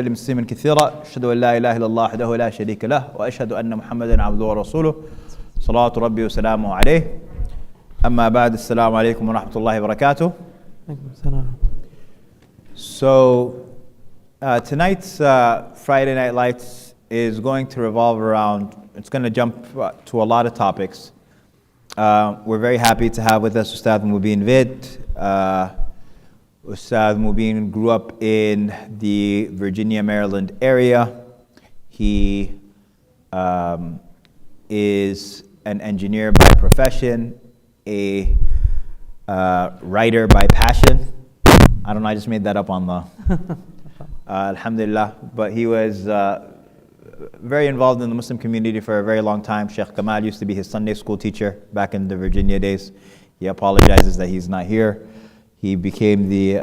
مسلما كثيرا أشهد أن لا إله إلا الله وحده لا شريك له وأشهد أن محمدا عبده ورسوله صلوات ربي وسلامه عليه أما بعد السلام عليكم ورحمة الله وبركاته. So tonight's Friday Night Lights is going to revolve around, it's going to jump to a lot of topics. We're very happy to have with us Ustad Mubin Vid. Ustad Mubin grew up in the Virginia, Maryland area. He is an engineer by profession, a writer by passion. I don't know, I just made that up on the alhamdulillah. But he was very involved in the Muslim community for a very long time. Sheikh Kamal used to be his Sunday school teacher back in the Virginia days. He apologizes that he's not here. He became the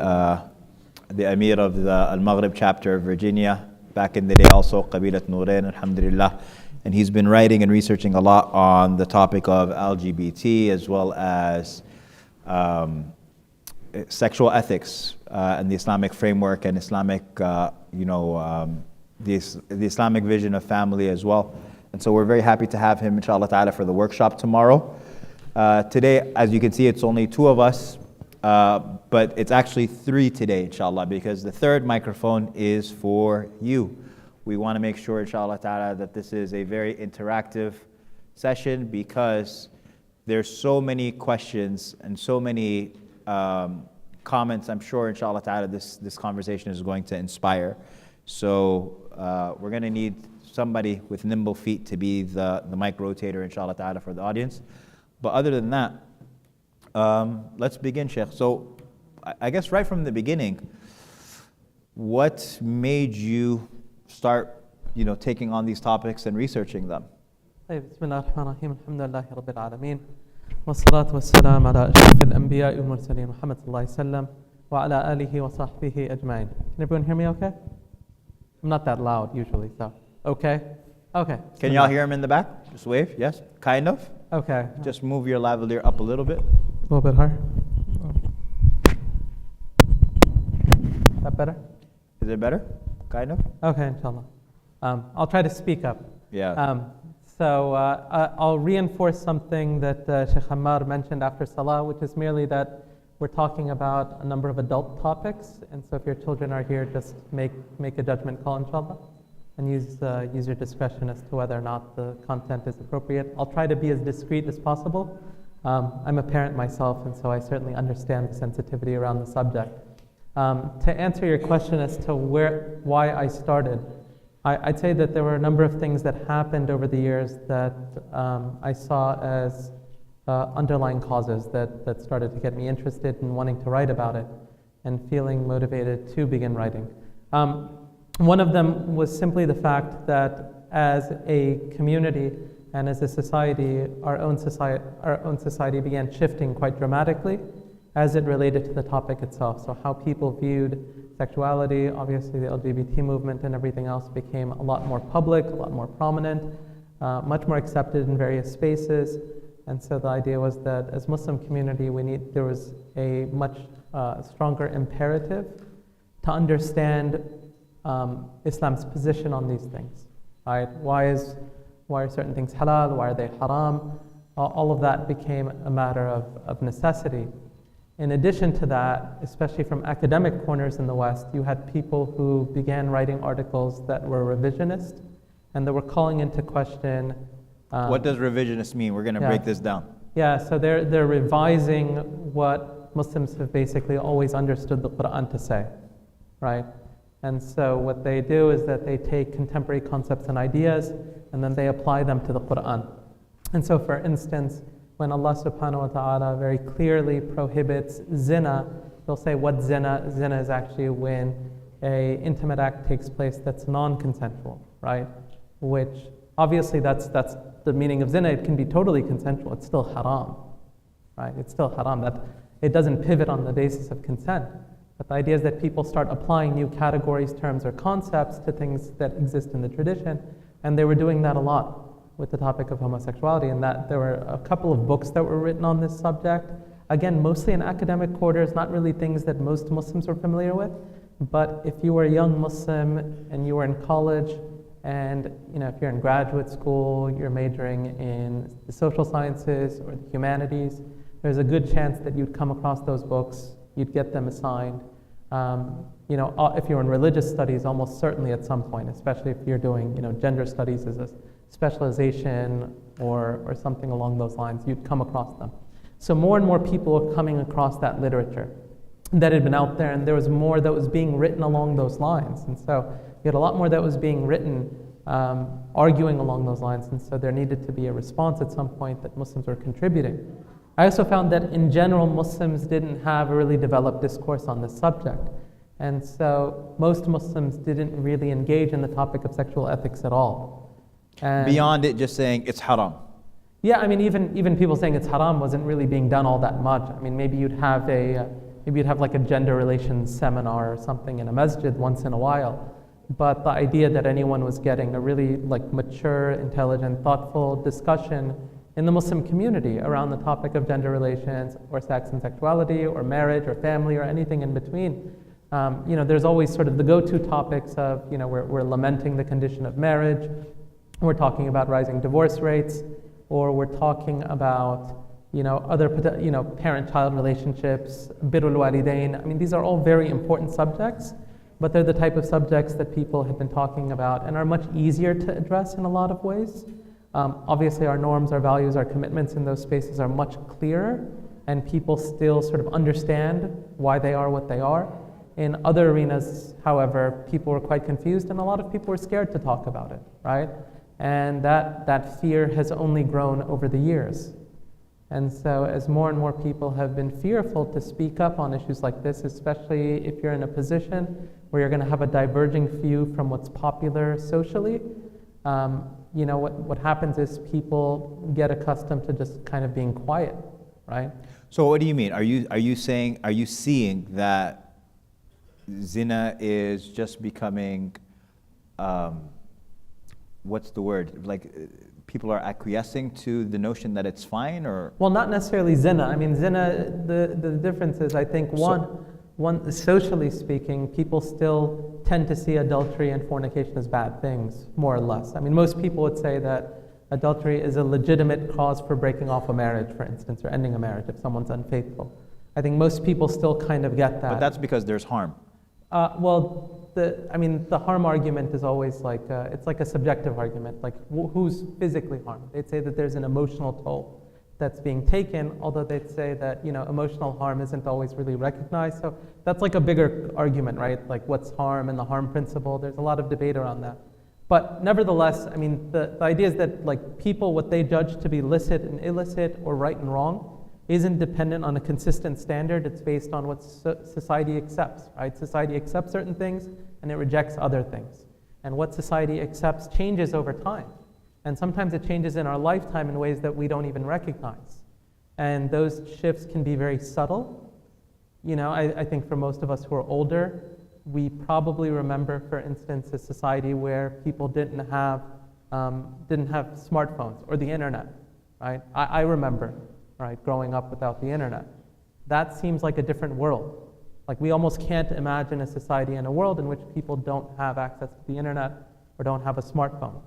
Amir of the Al-Maghrib chapter of Virginia back in the day, also Qabilat Nourain, alhamdulillah. And he's been writing and researching a lot on the topic of LGBT as well as sexual ethics and the Islamic framework and Islamic, the Islamic vision of family as well. And so we're very happy to have him, inshallah ta'ala, for the workshop tomorrow. Today, as you can see, it's only two of us. But it's actually three today, inshallah, because the third microphone is for you. We want to make sure, inshallah ta'ala, that this is a very interactive session because there's so many questions and so many comments. I'm sure, inshallah ta'ala, this conversation is going to inspire. So we're going to need somebody with nimble feet to be the mic rotator, inshallah ta'ala, for the audience. But other than that, let's begin, Sheikh. So, I guess right from the beginning, what made you start, taking on these topics and researching them? بسم الله الرحمن الرحيم الحمد لله رب العالمين والصلاة والسلام على أشرف الأنبياء والمرسلين محمد صلى الله عليه وسلم وعلى آله وصحبه أجمعين. Can everyone hear me okay? I'm not that loud usually, so okay? Okay. Can y'all hear him in the back? Just wave, yes? Kind of? Okay. Just move your lavalier up a little bit. A little bit higher. Is that better? Is it better? Kind of? Okay, inshallah. I'll try to speak up. Yeah. So I'll reinforce something that Sheikh Ammar mentioned after Salah, which is merely that we're talking about a number of adult topics, and so if your children are here, just make a judgment call, inshallah, and use your discretion as to whether or not the content is appropriate. I'll try to be as discreet as possible. I'm a parent myself, and so I certainly understand the sensitivity around the subject. To answer your question as to why I started, I'd say that there were a number of things that happened over the years that I saw as underlying causes that started to get me interested in wanting to write about it and feeling motivated to begin writing. One of them was simply the fact that as a community and as a society, our own society began shifting quite dramatically as it related to the topic itself. So how people viewed sexuality, obviously the LGBT movement and everything else became a lot more public, a lot more prominent, much more accepted in various spaces. And so the idea was that as Muslim community, there was a much stronger imperative to understand Islam's position on these things. Right? Why are certain things halal? Why are they haram? All of that became a matter of necessity. In addition to that, especially from academic corners in the West, you had people who began writing articles that were revisionist and that were calling into question. What does revisionist mean? We're going to break this down. Yeah, so they're revising what Muslims have basically always understood the Quran to say, right? And so what they do is that they take contemporary concepts and ideas and then they apply them to the Quran. And so for instance, when Allah subhanahu wa ta'ala very clearly prohibits zina, they'll say what zina? Zina is actually when an intimate act takes place that's non-consensual, right? Which obviously that's the meaning of zina. It can be totally consensual. It's still haram, right? It's still haram. That it doesn't pivot on the basis of consent. But the idea is that people start applying new categories, terms, or concepts to things that exist in the tradition, and they were doing that a lot with the topic of homosexuality, and that there were a couple of books that were written on this subject. Again, mostly in academic quarters, not really things that most Muslims are familiar with, But if you were a young Muslim and you were in college, and if you're in graduate school, you're majoring in the social sciences or the humanities, there's a good chance that you'd come across those books, you'd get them assigned. If you're in religious studies, almost certainly at some point, especially if you're doing gender studies as a specialization or something along those lines, you'd come across them. So more and more people are coming across that literature that had been out there, and there was more that was being written along those lines. And so you had a lot more that was being written arguing along those lines, and so there needed to be a response at some point that Muslims were contributing. I also found that in general, Muslims didn't have a really developed discourse on this subject. And so most Muslims didn't really engage in the topic of sexual ethics at all. And beyond it just saying it's haram. yeah, I mean, even people saying it's haram wasn't really being done all that much. I mean, maybe you'd have like a gender relations seminar or something in a masjid once in a while. But the idea that anyone was getting a really mature, intelligent, thoughtful discussion in the Muslim community around the topic of gender relations or sex and sexuality or marriage or family or anything in between. There's always sort of the go-to topics of, we're lamenting the condition of marriage, we're talking about rising divorce rates, or we're talking about, other, parent-child relationships, birrul walidain. I mean, these are all very important subjects, but they're the type of subjects that people have been talking about and are much easier to address in a lot of ways. Obviously, our norms, our values, our commitments in those spaces are much clearer, and people still sort of understand why they are what they are. In other arenas, however, people were quite confused, and a lot of people were scared to talk about it, right? And that fear has only grown over the years. And so as more and more people have been fearful to speak up on issues like this, especially if you're in a position where you're going to have a diverging view from what's popular socially, what happens is people get accustomed to just kind of being quiet, right? So what do you mean? Are you seeing that zina is just becoming, what's the word? People are acquiescing to the notion that it's fine, or? Well, not necessarily zina. I mean, zina, the difference is, I think, one, socially speaking, people still tend to see adultery and fornication as bad things, more or less. I mean, most people would say that adultery is a legitimate cause for breaking off a marriage, for instance, or ending a marriage if someone's unfaithful. I think most people still kind of get that. But that's because there's harm. The harm argument is always it's like a subjective argument, who's physically harmed. They'd say that there's an emotional toll that's being taken, although they'd say that, emotional harm isn't always really recognized. So that's like a bigger argument, right? Like what's harm and the harm principle. There's a lot of debate around that. But nevertheless, I mean, the idea is that people, what they judge to be licit and illicit or right and wrong isn't dependent on a consistent standard. It's based on what society accepts, right? Society accepts certain things and it rejects other things. And what society accepts changes over time. And sometimes it changes in our lifetime in ways that we don't even recognize. And those shifts can be very subtle. I think for most of us who are older, we probably remember, for instance, a society where people didn't have smartphones or the internet, right? I remember, right, growing up without the internet. That seems like a different world. We almost can't imagine a society and a world in which people don't have access to the internet or don't have a smartphone.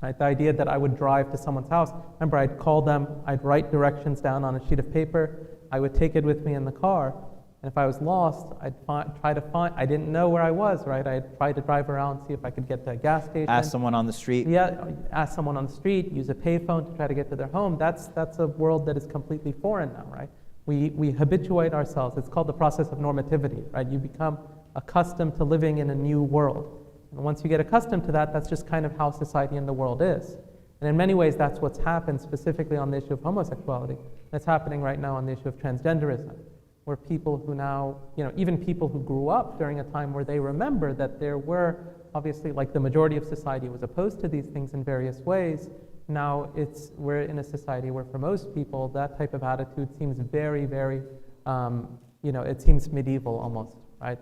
Right? The idea that I would drive to someone's house, remember I'd call them, I'd write directions down on a sheet of paper, I would take it with me in the car, and if I was lost, I'd try to find, I didn't know where I was, right? I'd try to drive around, see if I could get to a gas station. Ask someone on the street. Yeah, ask someone on the street, use a payphone to try to get to their home. That's a world that is completely foreign now, right? We habituate ourselves. It's called the process of normativity, right? You become accustomed to living in a new world. And once you get accustomed to that, that's just kind of how society in the world is. And in many ways, that's what's happened specifically on the issue of homosexuality. That's happening right now on the issue of transgenderism, where people who now, even people who grew up during a time where they remember that there were, obviously, the majority of society was opposed to these things in various ways. Now we're in a society where for most people, that type of attitude seems very, very, it seems medieval almost, right?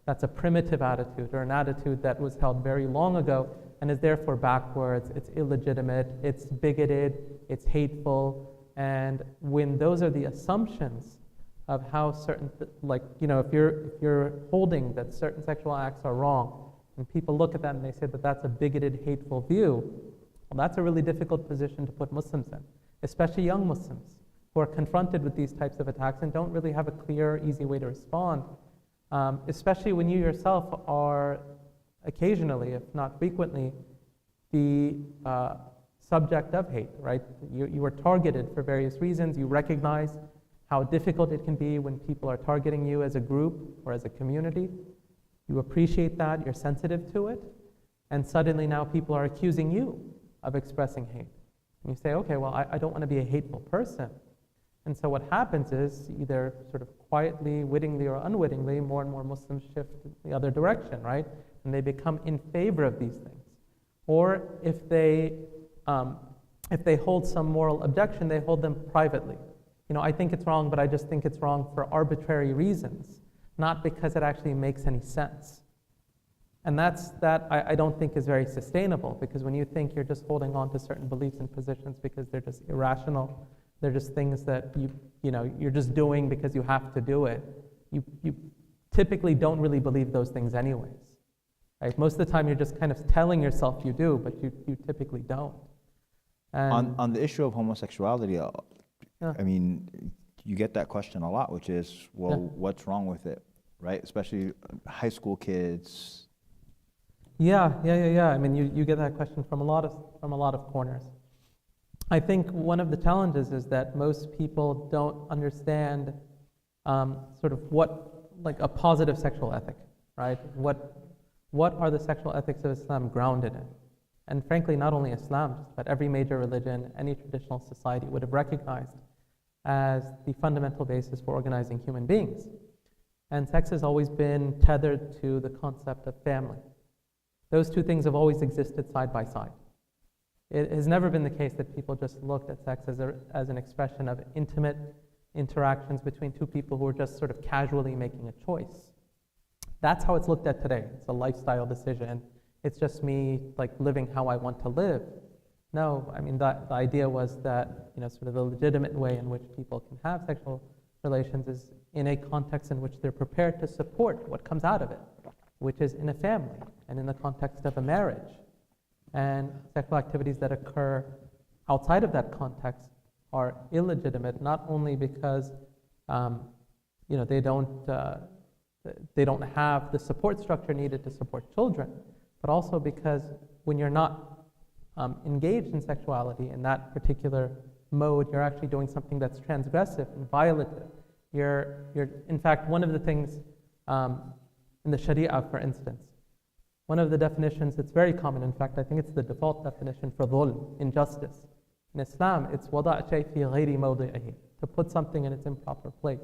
That's a primitive attitude, or an attitude that was held very long ago and is therefore backwards, it's illegitimate, it's bigoted, it's hateful. And when those are the assumptions of how certain, if you're holding that certain sexual acts are wrong, and people look at that and they say that that's a bigoted, hateful view, well, that's a really difficult position to put Muslims in, especially young Muslims who are confronted with these types of attacks and don't really have a clear, easy way to respond, especially when you yourself are occasionally, if not frequently, the subject of hate, right? You are targeted for various reasons. You recognize how difficult it can be when people are targeting you as a group or as a community. You appreciate that, you're sensitive to it, and suddenly now people are accusing you of expressing hate. And you say, okay, well, I don't want to be a hateful person. And so what happens is, either sort of quietly, wittingly, or unwittingly, more and more Muslims shift the other direction, right? And they become in favor of these things. Or if they hold some moral objection, they hold them privately. I think it's wrong, but I just think it's wrong for arbitrary reasons, not because it actually makes any sense. And that I don't think is very sustainable, because when you think you're just holding on to certain beliefs and positions because they're just irrational, they're just things that you're just doing because you have to do it, you typically don't really believe those things anyways. Right? Most of the time you're just kind of telling yourself you do, but you typically don't. And On the issue of homosexuality, Yeah. I mean, you get that question a lot, which is, well, Yeah. what's wrong with it, right? Especially high school kids. Yeah. I mean, you get that question from a lot of corners. I think one of the challenges is that most people don't understand sort of what, like, a positive sexual ethic, right? What are the sexual ethics of Islam grounded in? And frankly, not only Islam, but every major religion, any traditional society would have recognized as the fundamental basis for organizing human beings. And sex has always been tethered to the concept of family. Those two things have always existed side by side. It has never been the case that people just looked at sex as an expression of intimate interactions between two people who are just sort of casually making a choice. That's how it's looked at today. It's a lifestyle decision. It's just me, like, living how I want to live. No, I mean, the idea was that, sort of the legitimate way in which people can have sexual relations is in a context in which they're prepared to support what comes out of it, which is in a family and in the context of a marriage. And sexual activities that occur outside of that context are illegitimate, not only because they don't have the support structure needed to support children, but also because when you're not engaged in sexuality in that particular mode, you're actually doing something that's transgressive and violative. You're in fact, one of the things in the Sharia, for instance, one of the definitions that's very common, in fact, I think it's the default definition for dhulm, injustice. In Islam, it's wada' shay fi ghayri mawdi'ihi, to put something in its improper place.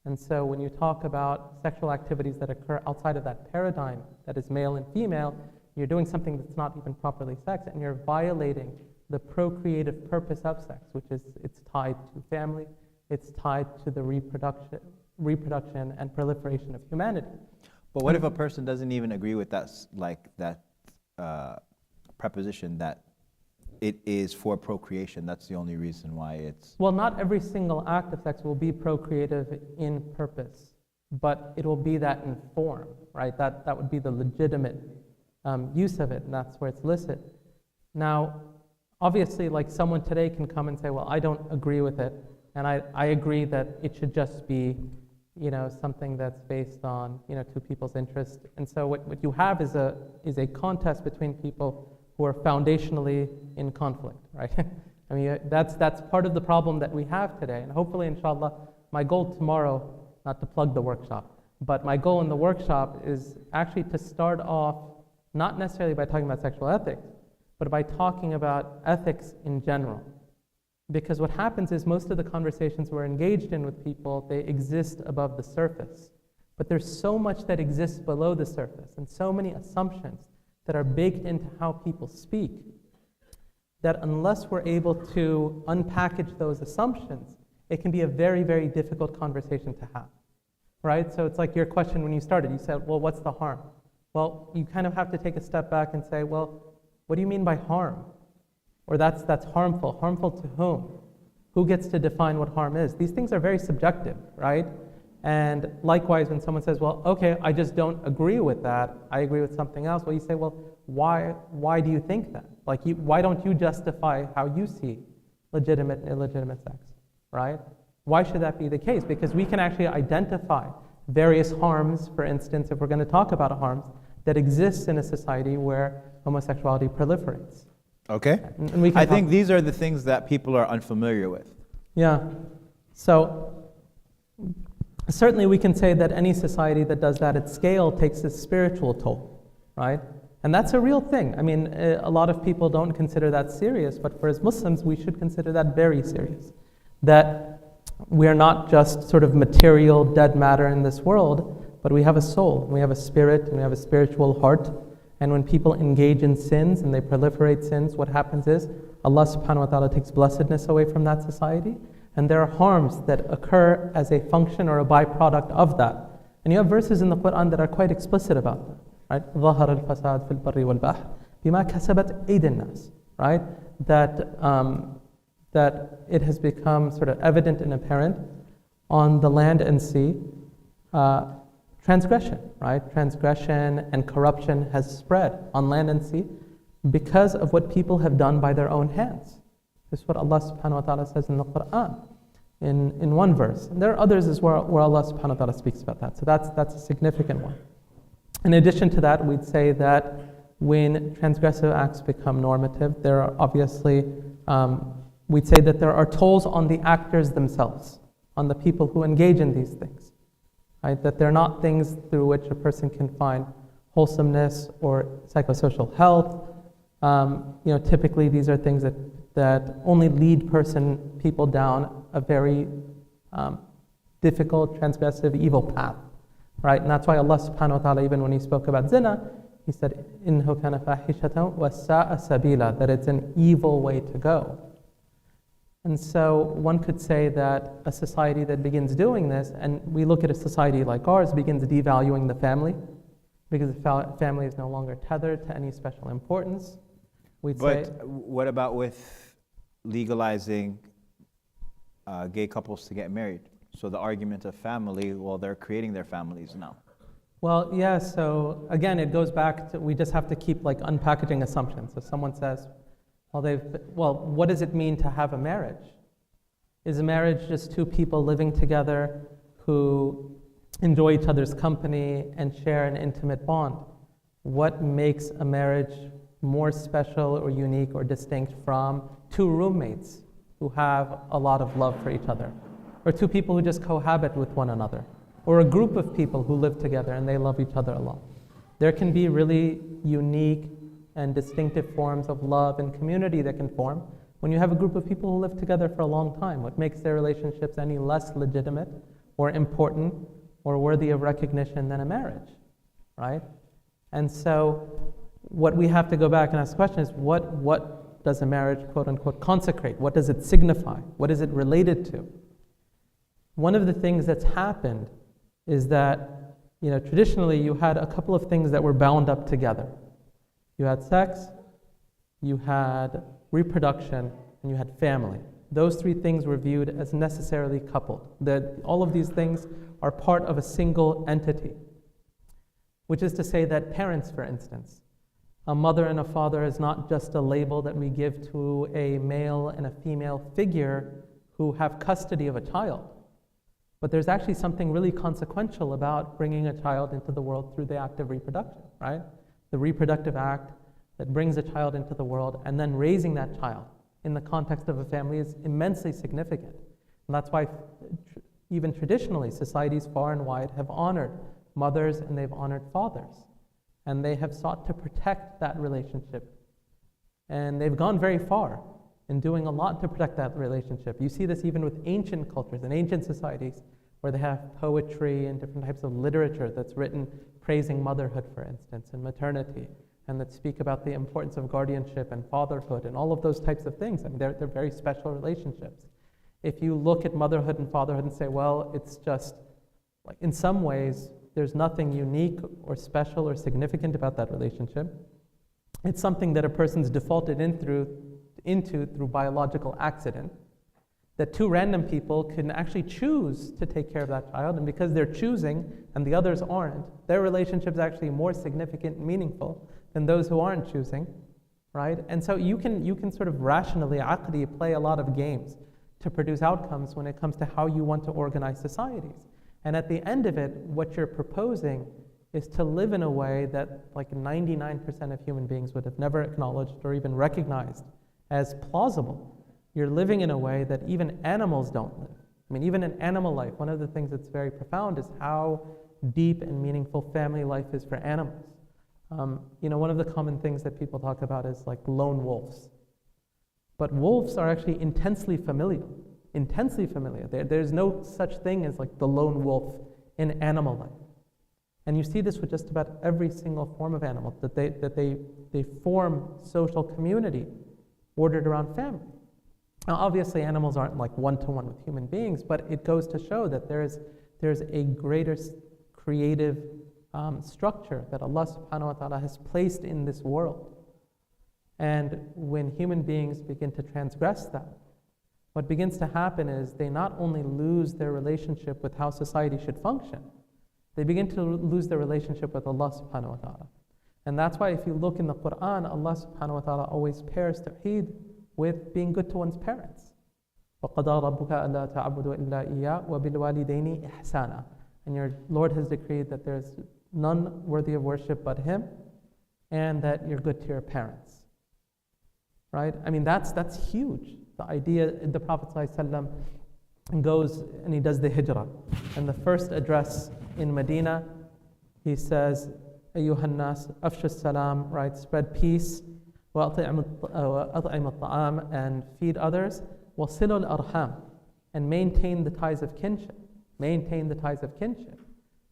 And so when you talk about sexual activities that occur outside of that paradigm, that is male and female, you're doing something that's not even properly sex, and you're violating the procreative purpose of sex, which is it's tied to family, it's tied to the reproduction and proliferation of humanity. But what if a person doesn't even agree with that preposition that it is for procreation? That's the only reason why it's... Well, not every single act of sex will be procreative in purpose, but it will be that in form, right? That would be the legitimate use of it, and that's where it's licit. Now, obviously, like, someone today can come and say, well, I don't agree with it, and I agree that it should just be, something that's based on, two people's interests. And so what you have is a contest between people who are foundationally in conflict, right? I mean, that's part of the problem that we have today. And hopefully, inshallah, my goal tomorrow, not to plug the workshop, but my goal in the workshop is actually to start off not necessarily by talking about sexual ethics, but by talking about ethics in general. Because what happens is most of the conversations we're engaged in with people, they exist above the surface. But there's so much that exists below the surface, and so many assumptions that are baked into how people speak, that unless we're able to unpackage those assumptions, it can be a very, very difficult conversation to have, right? So it's like your question when you started. You said, well, what's the harm? Well, you kind of have to take a step back and say, well, what do you mean by harm? Or that's harmful. Harmful to whom? Who gets to define what harm is? These things are very subjective, right? And likewise, when someone says, well, okay, I just don't agree with that, I agree with something else, well, you say, well, why do you think that? Like, why don't you justify how you see legitimate and illegitimate sex, right? Why should that be the case? Because we can actually identify various harms, for instance, if we're going to talk about harms, that exists in a society where homosexuality proliferates. Okay. And we can I think these are the things that people are unfamiliar with. Yeah. So certainly we can say that any society that does that at scale takes a spiritual toll, right? And that's a real thing. I mean, a lot of people don't consider that serious, but for as Muslims, we should consider that very serious. That we are not just sort of material, dead matter in this world, but we have a soul, we have a spirit, and we have a spiritual heart. And when people engage in sins and they proliferate sins, what happens is Allah subhanahu wa ta'ala takes blessedness away from that society. And there are harms that occur as a function or a byproduct of that. And you have verses in the Quran that are quite explicit about that. Right? ظَهَرَ الْفَسَادُ فِي الْبَرِّ وَالْبَحْرِ بِمَا كَسَبَتْ أَيْدِي النَّاسِ. Right? That it has become sort of evident and apparent on the land and sea, transgression, right? Transgression and corruption has spread on land and sea because of what people have done by their own hands. This is what Allah subhanahu wa ta'ala says in the Quran in one verse. And there are others as well where Allah subhanahu wa ta'ala speaks about that. So that's a significant one. In addition to that, we'd say that when transgressive acts become normative, there are obviously, we'd say that there are tolls on the actors themselves, on the people who engage in these things. Right? That they're not things through which a person can find wholesomeness or psychosocial health. Typically these are things that only lead people down a very difficult, transgressive, evil path. Right? And that's why Allah subhanahu wa ta'ala, even when He spoke about zina, He said, إِنَّهُ كَانَ فَاحِشَةً وَسَاءَ سَبِيلًا, that it's an evil way to go. And so one could say that a society that begins doing this, and we look at a society like ours, begins devaluing the family, because the family is no longer tethered to any special importance. But what about with legalizing gay couples to get married? So the argument of family, well, they're creating their families now. Well, yeah, so again, it goes back to, we just have to keep unpackaging assumptions. So someone says, what does it mean to have a marriage? Is a marriage just two people living together who enjoy each other's company and share an intimate bond? What makes a marriage more special or unique or distinct from two roommates who have a lot of love for each other? Or two people who just cohabit with one another? Or a group of people who live together and they love each other a lot? There can be really unique and distinctive forms of love and community that can form when you have a group of people who live together for a long time. What makes their relationships any less legitimate or important or worthy of recognition than a marriage, right? And so what we have to go back and ask the question is, what does a marriage, quote unquote, consecrate? What does it signify? What is it related to? One of the things that's happened is that, traditionally you had a couple of things that were bound up together. You had sex, you had reproduction, and you had family. Those three things were viewed as necessarily coupled. That all of these things are part of a single entity. Which is to say that parents, for instance, a mother and a father is not just a label that we give to a male and a female figure who have custody of a child. But there's actually something really consequential about bringing a child into the world through the act of reproduction, right? The reproductive act that brings a child into the world and then raising that child in the context of a family is immensely significant. And that's why even traditionally, societies far and wide have honored mothers and they've honored fathers. And they have sought to protect that relationship. And they've gone very far in doing a lot to protect that relationship. You see this even with ancient cultures and ancient societies where they have poetry and different types of literature that's written praising motherhood, for instance, and maternity, and that speak about the importance of guardianship and fatherhood and all of those types of things. I mean, they're very special relationships. If you look at motherhood and fatherhood and say, well, it's just, in some ways, there's nothing unique or special or significant about that relationship. It's something that a person's defaulted into through biological accident, that two random people can actually choose to take care of that child, and because they're choosing and the others aren't, their relationship is actually more significant and meaningful than those who aren't choosing, right? And so you can sort of rationally, aqli, play a lot of games to produce outcomes when it comes to how you want to organize societies. And at the end of it, what you're proposing is to live in a way that like 99% of human beings would have never acknowledged or even recognized as plausible. You're living in a way that even animals don't live. I mean, even in animal life, one of the things that's very profound is how deep and meaningful family life is for animals. One of the common things that people talk about is like lone wolves. But wolves are actually intensely familial. There's no such thing as like the lone wolf in animal life. And you see this with just about every single form of animal, that they form social community ordered around family. Now, obviously, animals aren't like one-to-one with human beings, but it goes to show that there's a greater creative structure that Allah subhanahu wa ta'ala has placed in this world. And when human beings begin to transgress that, what begins to happen is they not only lose their relationship with how society should function, they begin to lose their relationship with Allah subhanahu wa ta'ala. And that's why if you look in the Quran, Allah subhanahu wa ta'ala always pairs tawheed with being good to one's parents. وَقَضَى رَبُّكَ أَلَّا تَعْبُدُوا إِلَّا إِيَّاهُ وَبِالْوَالِدَيْنِ إِحْسَانًا. And your Lord has decreed that there's none worthy of worship but Him, and that you're good to your parents. Right? I mean, that's huge. The idea, the Prophet ﷺ goes and he does the hijrah. And the first address in Medina, he says, أَيُّهَا النَّاسِ أَفْشُوا السَّلَامِ, right? Spread peace, وَأَطْعِمُوا الطَّعَامِ, and feed others, وَصِلُوا الْأَرْحَامِ, and maintain the ties of kinship. Maintain the ties of kinship.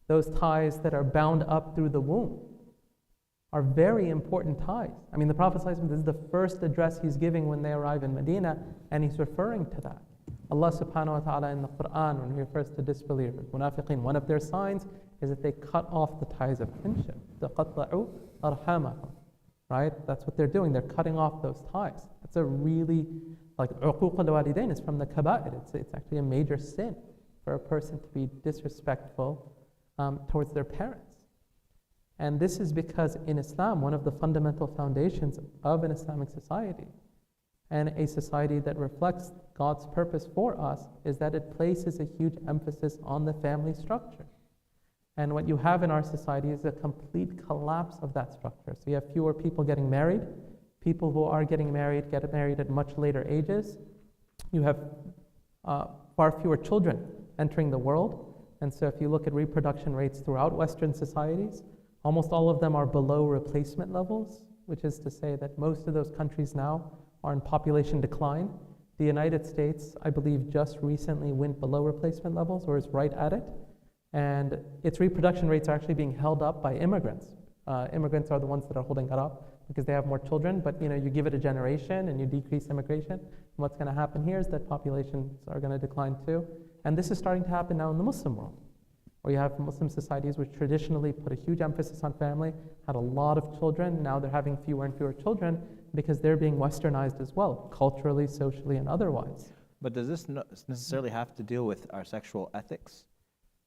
Those ties that are bound up through the womb are very important ties. I mean, the Prophet ﷺ, this is the first address he's giving when they arrive in Medina, and he's referring to that. Allah subhanahu wa ta'ala in the Quran, when he refers to disbelievers, munafiqeen, one of their signs is that they cut off the ties of kinship. تَقَطَّعُوا أَرْحَامَهُمْ. Right? That's what they're doing. They're cutting off those ties. It's a really, like, uquq al-walidain is from the kaba'ir. It's actually a major sin for a person to be disrespectful towards their parents. And this is because in Islam, one of the fundamental foundations of an Islamic society and a society that reflects God's purpose for us is that it places a huge emphasis on the family structure. And what you have in our society is a complete collapse of that structure. So you have fewer people getting married. People who are getting married get married at much later ages. You have far fewer children entering the world. And so if you look at reproduction rates throughout Western societies, almost all of them are below replacement levels, which is to say that most of those countries now are in population decline. The United States, I believe, just recently went below replacement levels, or is right at it. And its reproduction rates are actually being held up by immigrants. Immigrants are the ones that are holding it up because they have more children, but you give it a generation and you decrease immigration. And what's going to happen here is that populations are going to decline too. And this is starting to happen now in the Muslim world, where you have Muslim societies which traditionally put a huge emphasis on family, had a lot of children. Now they're having fewer and fewer children because they're being westernized as well, culturally, socially, and otherwise. But does this necessarily have to deal with our sexual ethics?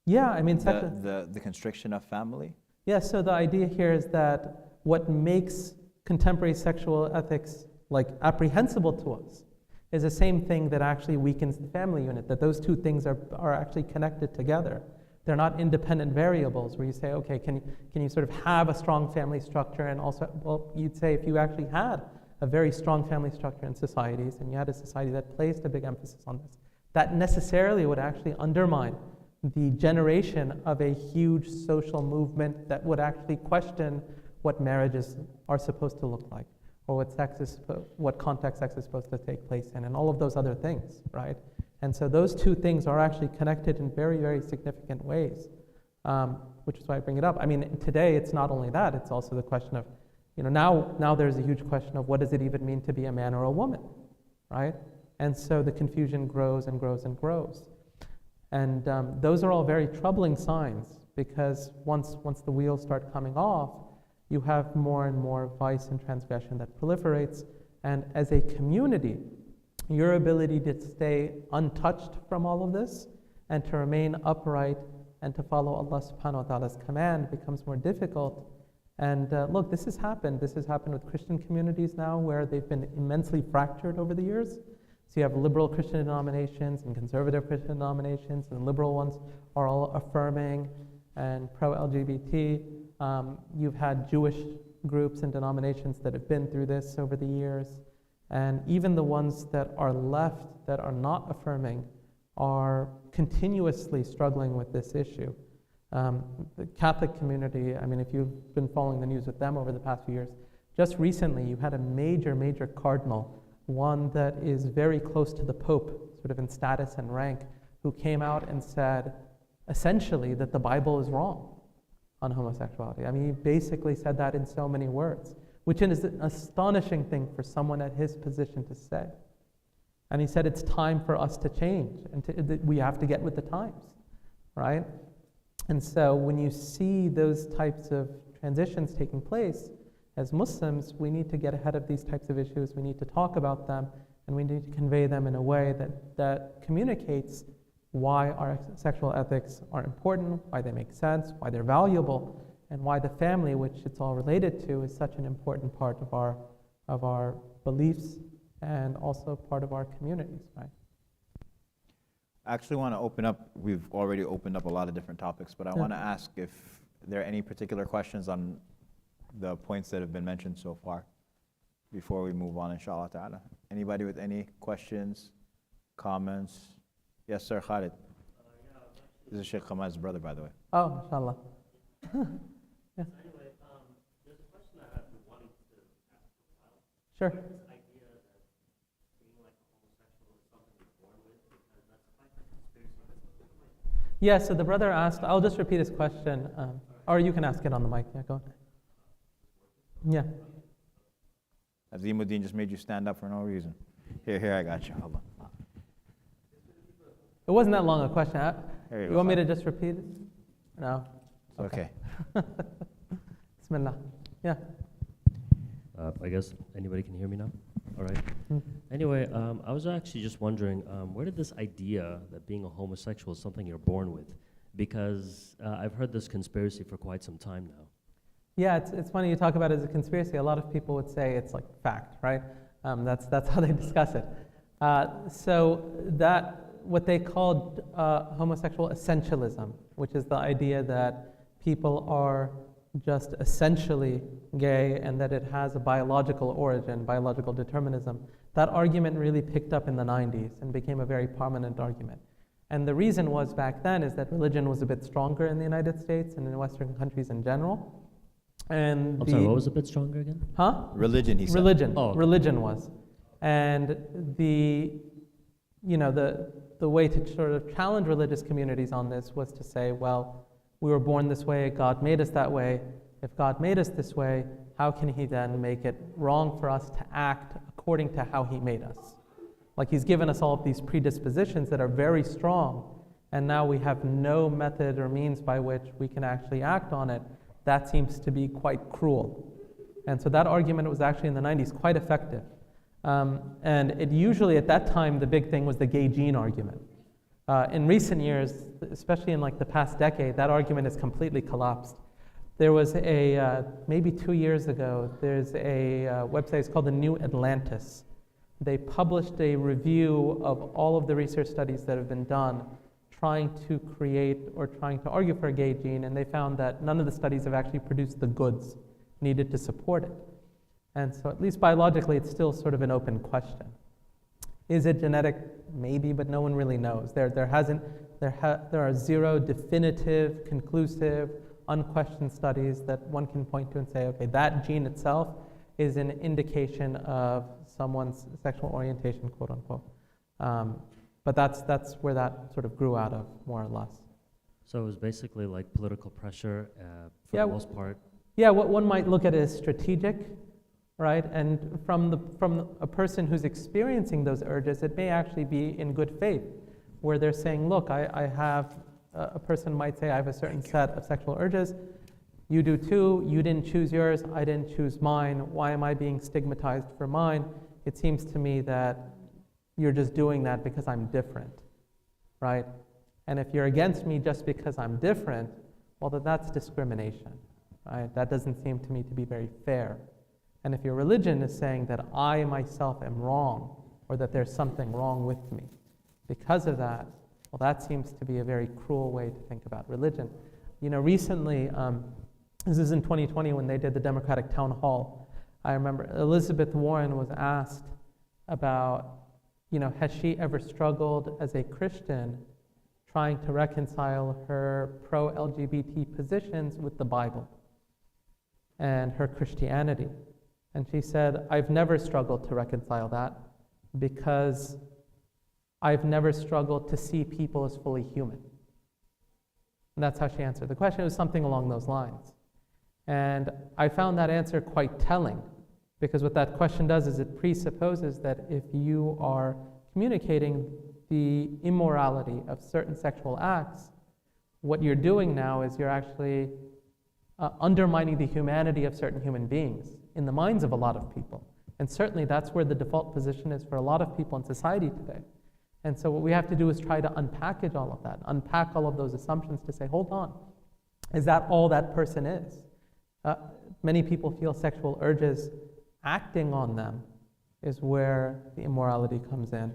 Yeah, I mean, the constriction of family? Yeah, so the idea here is that what makes contemporary sexual ethics like apprehensible to us is the same thing that actually weakens the family unit, that those two things are actually connected together. They're not independent variables where you say, okay, can you sort of have a strong family structure, and also, well, you'd say if you actually had a very strong family structure in societies and you had a society that placed a big emphasis on this, that necessarily would actually undermine the generation of a huge social movement that would actually question what marriages are supposed to look like, or what context sex is supposed to take place in, and all of those other things, right? And so those two things are actually connected in very, very significant ways, which is why I bring it up. I mean, today it's not only that, it's also the question of, now there's a huge question of what does it even mean to be a man or a woman, right? And so the confusion grows and grows and grows. And those are all very troubling signs, because once the wheels start coming off, you have more and more vice and transgression that proliferates. And as a community, your ability to stay untouched from all of this and to remain upright and to follow Allah subhanahu wa ta'ala's command becomes more difficult. And look, this has happened. This has happened with Christian communities now where they've been immensely fractured over the years. So you have liberal Christian denominations and conservative Christian denominations, and the liberal ones are all affirming and pro-LGBT. You've had Jewish groups and denominations that have been through this over the years. And even the ones that are left, that are not affirming, are continuously struggling with this issue. The Catholic community, I mean, if you've been following the news with them over the past few years, just recently you had a major cardinal, one that is very close to the Pope, sort of in status and rank, who came out and said, essentially, that the Bible is wrong on homosexuality. I mean, he basically said that in so many words, which is an astonishing thing for someone at his position to say. And he said it's time for us to change, and we have to get with the times, right? And so when you see those types of transitions taking place, as Muslims, we need to get ahead of these types of issues. We need to talk about them, and we need to convey them in a way that communicates why our sexual ethics are important, why they make sense, why they're valuable, and why the family, which it's all related to, is such an important part of our beliefs and also part of our communities, right? I actually want to open up, we've already opened up a lot of different topics, but I want to ask if there are any particular questions on the points that have been mentioned so far before we move on, inshallah ta'ala. Anybody with any questions, comments? Yes, sir, Khalid. This is Sheikh Khamad's brother, by the way. Oh, inshallah. Yeah. Anyway, there's a question I have been wanting to ask for a while. Sure. This idea that being like a homosexual is something you're born with, because that's quite a conspiracy. Yeah, so the brother asked, I'll just repeat his question, or you can ask it on the mic. Yeah, go ahead. Yeah. Azimuddin just made you stand up for no reason. Here, I got you. Hold on. It wasn't that long a question. Here You want me to just repeat it? No? It's okay. Bismillah. Yeah. I guess anybody can hear me now? All right. Mm. Anyway, I was actually just wondering, where did this idea that being a homosexual is something you're born with? Because I've heard this conspiracy for quite some time now. Yeah, it's funny you talk about it as a conspiracy. A lot of people would say it's like fact, right? That's how they discuss it. So that what they called homosexual essentialism, which is the idea that people are just essentially gay and that it has a biological origin, biological determinism. That argument really picked up in the 90s and became a very prominent argument. And the reason was back then is that religion was a bit stronger in the United States and in Western countries in general. And I'm sorry, what was a bit stronger again? Huh? Religion, he said. Religion. Oh, okay. Religion was. And the way to sort of challenge religious communities on this was to say, well, we were born this way, God made us that way. If God made us this way, how can he then make it wrong for us to act according to how he made us? Like he's given us all of these predispositions that are very strong, and now we have no method or means by which we can actually act on it. That seems to be quite cruel. And so that argument was actually in the 90s quite effective. And it usually at that time, the big thing was the gay gene argument. In recent years, especially in like the past decade, that argument has completely collapsed. There was maybe 2 years ago, there's a website, it's called the New Atlantis. They published a review of all of the research studies that have been done trying to create or trying to argue for a gay gene, and they found that none of the studies have actually produced the goods needed to support it. And so at least biologically, it's still sort of an open question. Is it genetic? Maybe, but no one really knows. There are zero definitive, conclusive, unquestioned studies that one can point to and say, okay, that gene itself is an indication of someone's sexual orientation, quote unquote. But that's where that sort of grew out of, more or less. So it was basically like political pressure for the most part. Yeah, what one might look at it as strategic, right? And from a person who's experiencing those urges, it may actually be in good faith, where they're saying, look, I have, a person might say, I have a certain set of sexual urges. You do too. You didn't choose yours. I didn't choose mine. Why am I being stigmatized for mine? It seems to me that, you're just doing that because I'm different, right? And if you're against me just because I'm different, well, then that's discrimination, right? That doesn't seem to me to be very fair. And if your religion is saying that I myself am wrong, or that there's something wrong with me because of that, well, that seems to be a very cruel way to think about religion. Recently, this is in 2020 when they did the Democratic Town Hall, I remember Elizabeth Warren was asked about, has she ever struggled as a Christian trying to reconcile her pro-LGBT positions with the Bible and her Christianity. And she said, I've never struggled to reconcile that because I've never struggled to see people as fully human. And that's how she answered the question. It was something along those lines. And I found that answer quite telling, because what that question does is it presupposes that if you are communicating the immorality of certain sexual acts, what you're doing now is you're actually undermining the humanity of certain human beings in the minds of a lot of people. And certainly that's where the default position is for a lot of people in society today. And so what we have to do is try to unpackage all of that, unpack all of those assumptions to say, hold on, is that all that person is? Many people feel sexual urges, acting on them is where the immorality comes in.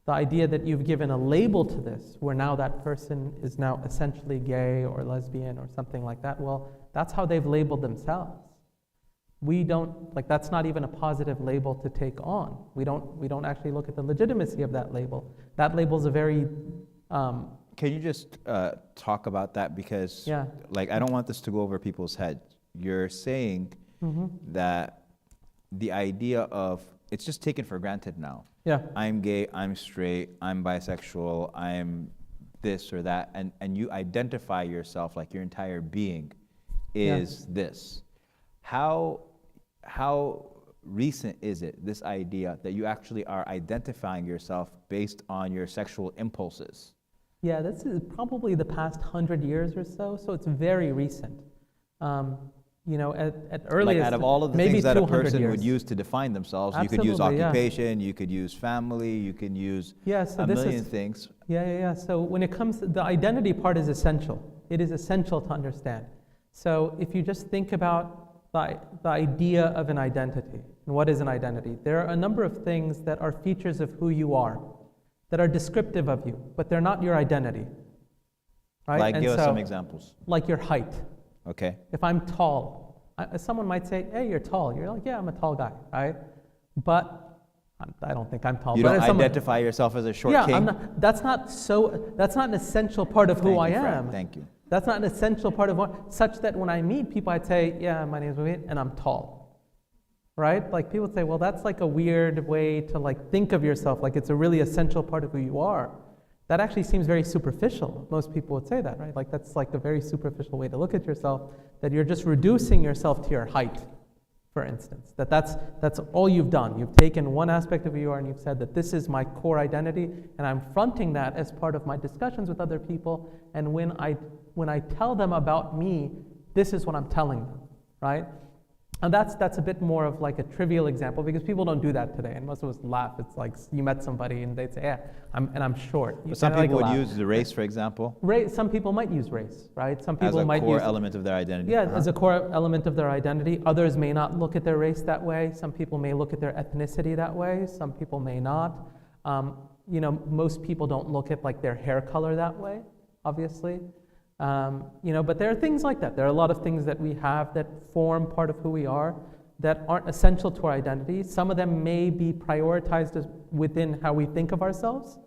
The idea that you've given a label to this, where now that person is now essentially gay or lesbian or something like that, well, that's how they've labeled themselves. We don't, that's not even a positive label to take on. We don't actually look at the legitimacy of that label. That label's a very... Can you just talk about that? Because yeah. I don't want this to go over people's heads. You're saying that the idea of, it's just taken for granted now. Yeah. I'm gay, I'm straight, I'm bisexual, I'm this or that, and you identify yourself like your entire being is this. How recent is it, this idea that you actually are identifying yourself based on your sexual impulses? Yeah, this is probably the past 100 years or so it's very recent. At earliest, out of all of the maybe things that a person years. would use to define themselves, Absolutely, you could use occupation, you could use family, you can use a million things. Yeah. So when it comes to the identity part is essential. It is essential to understand. So if you just think about the idea of an identity, and what is an identity? There are a number of things that are features of who you are, that are descriptive of you, but they're not your identity. Right? Give us some examples. Like your height. Okay. If I'm tall, someone might say, hey, you're tall. You're like, yeah, I'm a tall guy, right? But I don't think I'm tall. You don't identify yourself as a short king? That's not an essential part of who I am. Thank you. That's not an essential part of such that when I meet people, I'd say, yeah, my name is Wahid, and I'm tall, right? People say, well, that's a weird way to think of yourself, like it's a really essential part of who you are. That actually seems very superficial. Most people would say that, right? That's a very superficial way to look at yourself, that you're just reducing yourself to your height, for instance. That's all you've done. You've taken one aspect of who you are and you've said that this is my core identity, and I'm fronting that as part of my discussions with other people, and when I tell them about me, this is what I'm telling them, right? And that's a bit more of a trivial example, because people don't do that today, and most of us laugh. It's like you met somebody and they'd say, yeah, I'm short. But some people would use the race, for example. Some people might use race, right? Some people might use as a core element of their identity. Yeah, as a core element of their identity. Others may not look at their race that way. Some people may look at their ethnicity that way. Some people may not. Most people don't look at their hair color that way, obviously. But there are things like that. There are a lot of things that we have that form part of who we are that aren't essential to our identity. Some of them may be prioritized as within how we think of ourselves,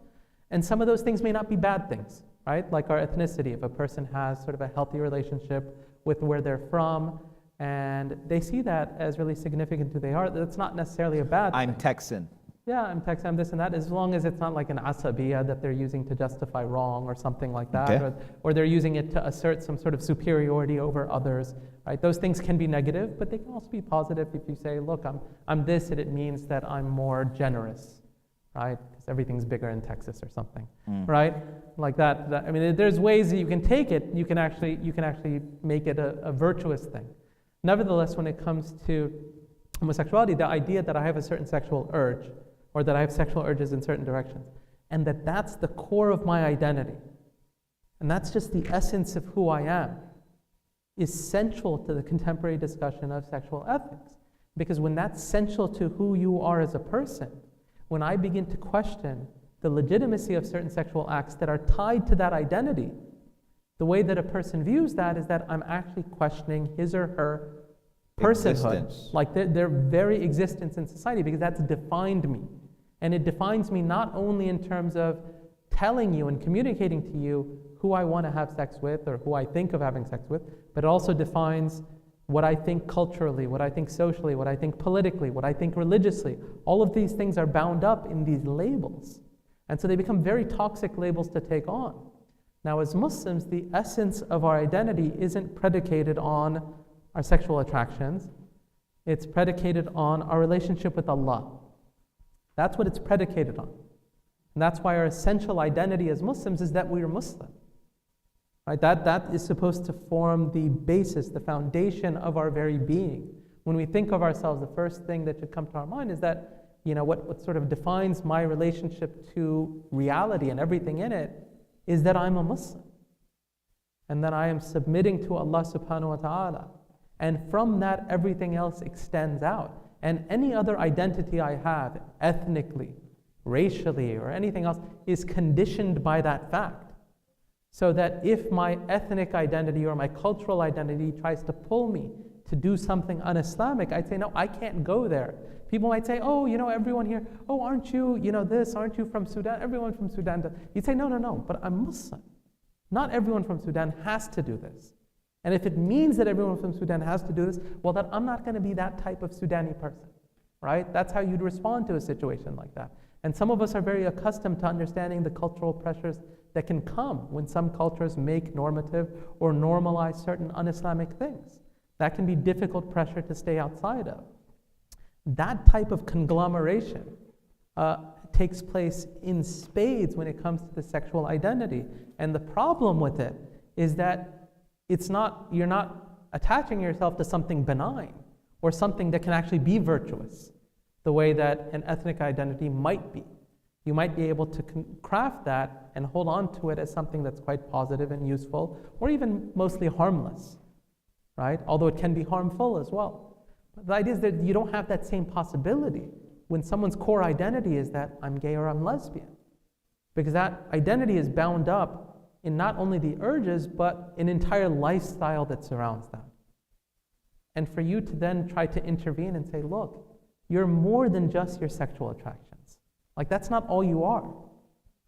and some of those things may not be bad things, right? Like our ethnicity. If a person has sort of a healthy relationship with where they're from, and they see that as really significant to who they are, that's not necessarily a bad thing. I'm Texan. Yeah, I'm Texan, I'm this and that, as long as it's not like an asabiya that they're using to justify wrong or something like that, okay. or they're using it to assert some sort of superiority over others, right? Those things can be negative, but they can also be positive if you say, look, I'm this, and it means that I'm more generous, right? Because everything's bigger in Texas or something, right? Like that. I mean, there's ways that you can take it, you can actually make it a virtuous thing. Nevertheless, when it comes to homosexuality, the idea that I have a certain sexual urge, or that I have sexual urges in certain directions, and that that's the core of my identity, and that's just the essence of who I am, is central to the contemporary discussion of sexual ethics. Because when that's central to who you are as a person, when I begin to question the legitimacy of certain sexual acts that are tied to that identity, the way that a person views that is that I'm actually questioning his or her personhood, Existence. like their very existence in society, because that's defined me. And it defines me not only in terms of telling you and communicating to you who I want to have sex with or who I think of having sex with, but it also defines what I think culturally, what I think socially, what I think politically, what I think religiously. All of these things are bound up in these labels. And so they become very toxic labels to take on. Now, as Muslims, the essence of our identity isn't predicated on our sexual attractions. It's predicated on our relationship with Allah. That's what it's predicated on. And that's why our essential identity as Muslims is that we are Muslim. Right? That is supposed to form the basis, the foundation of our very being. When we think of ourselves, the first thing that should come to our mind is that, what sort of defines my relationship to reality and everything in it is that I'm a Muslim. And that I am submitting to Allah subhanahu wa ta'ala. And from that, everything else extends out. And any other identity I have, ethnically, racially, or anything else, is conditioned by that fact. So that if my ethnic identity or my cultural identity tries to pull me to do something un-Islamic, I'd say, no, I can't go there. People might say, oh, everyone here, oh, aren't you, this, aren't you from Sudan? Everyone from Sudan does. You'd say, no, but I'm Muslim. Not everyone from Sudan has to do this. And if it means that everyone from Sudan has to do this, well, then I'm not going to be that type of Sudani person, right? That's how you'd respond to a situation like that. And some of us are very accustomed to understanding the cultural pressures that can come when some cultures make normative or normalize certain un-Islamic things. That can be difficult pressure to stay outside of. That type of conglomeration takes place in spades when it comes to the sexual identity. And the problem with it is that you're not attaching yourself to something benign or something that can actually be virtuous, the way that an ethnic identity might be. You might be able to craft that and hold on to it as something that's quite positive and useful, or even mostly harmless, right? Although it can be harmful as well. But the idea is that you don't have that same possibility when someone's core identity is that I'm gay or I'm lesbian. Because that identity is bound up in not only the urges, but an entire lifestyle that surrounds that. And for you to then try to intervene and say, look, you're more than just your sexual attractions. Like, that's not all you are.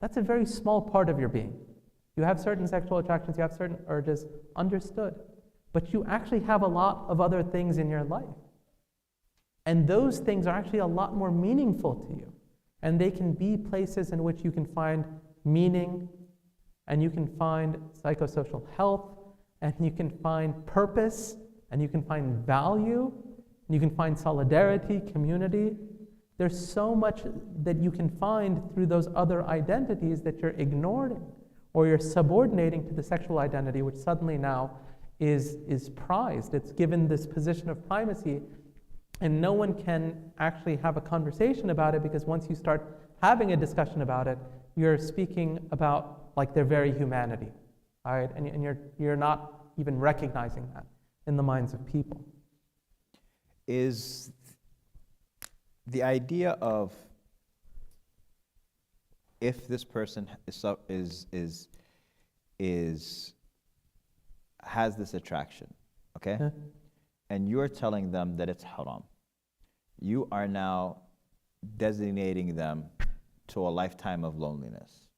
That's a very small part of your being. You have certain sexual attractions, you have certain urges, understood. But you actually have a lot of other things in your life. And those things are actually a lot more meaningful to you. And they can be places in which you can find meaning, and you can find psychosocial health, and you can find purpose, and you can find value, and you can find solidarity, community. There's so much that you can find through those other identities that you're ignoring, or you're subordinating to the sexual identity, which suddenly now is prized. It's given this position of primacy, and no one can actually have a conversation about it, because once you start having a discussion about it, you're speaking about like their very humanity, all right? And you're not even recognizing that in the minds of people. Is the idea of if this person has this attraction, okay, Yeah. and you're telling them that it's haram, you are now designating them to a lifetime of loneliness.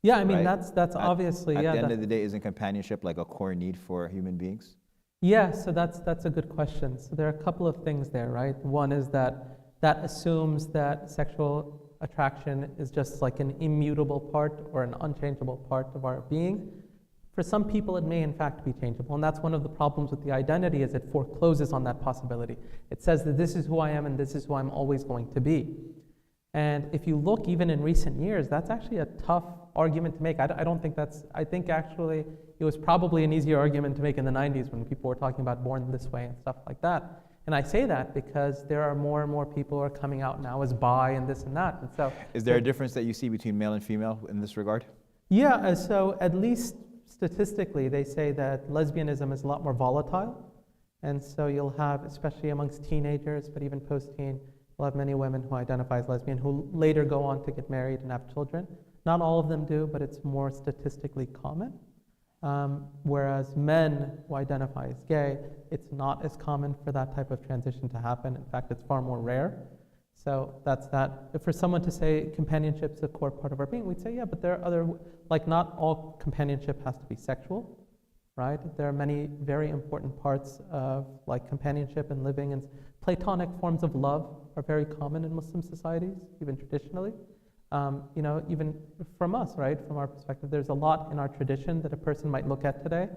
Yeah, I mean, right? that's obviously, At yeah. the end of the day, isn't companionship like a core need for human beings? Yeah, so that's a good question. So there are a couple of things there, right? One is that assumes that sexual attraction is just like an immutable part or an unchangeable part of our being. For some people, it may in fact be changeable, and that's one of the problems with the identity, is it forecloses on that possibility. It says that this is who I am and this is who I'm always going to be. And if you look even in recent years, that's actually a tough argument to make. I think actually it was probably an easier argument to make in the 90s when people were talking about born this way and stuff like that. And I say that because there are more and more people who are coming out now as bi and this and that. And so, Is there a difference that you see between male and female in this regard? yeah, so at least statistically, they say that lesbianism is a lot more volatile. And so you'll have, especially amongst teenagers, but even post-teen, you'll have many women who identify as lesbian who later go on to get married and have children. Not all of them do, but it's more statistically common. Whereas men who identify as gay, it's not as common for that type of transition to happen. In fact, it's far more rare. So that's that. If for someone to say companionship's a core part of our being, we'd say, yeah, but there are other, like not all companionship has to be sexual, right? There are many very important parts of like companionship and living, and Platonic forms of love are very common in Muslim societies, even traditionally. Even from us, right, from our perspective, there's a lot in our tradition that a person might look at today,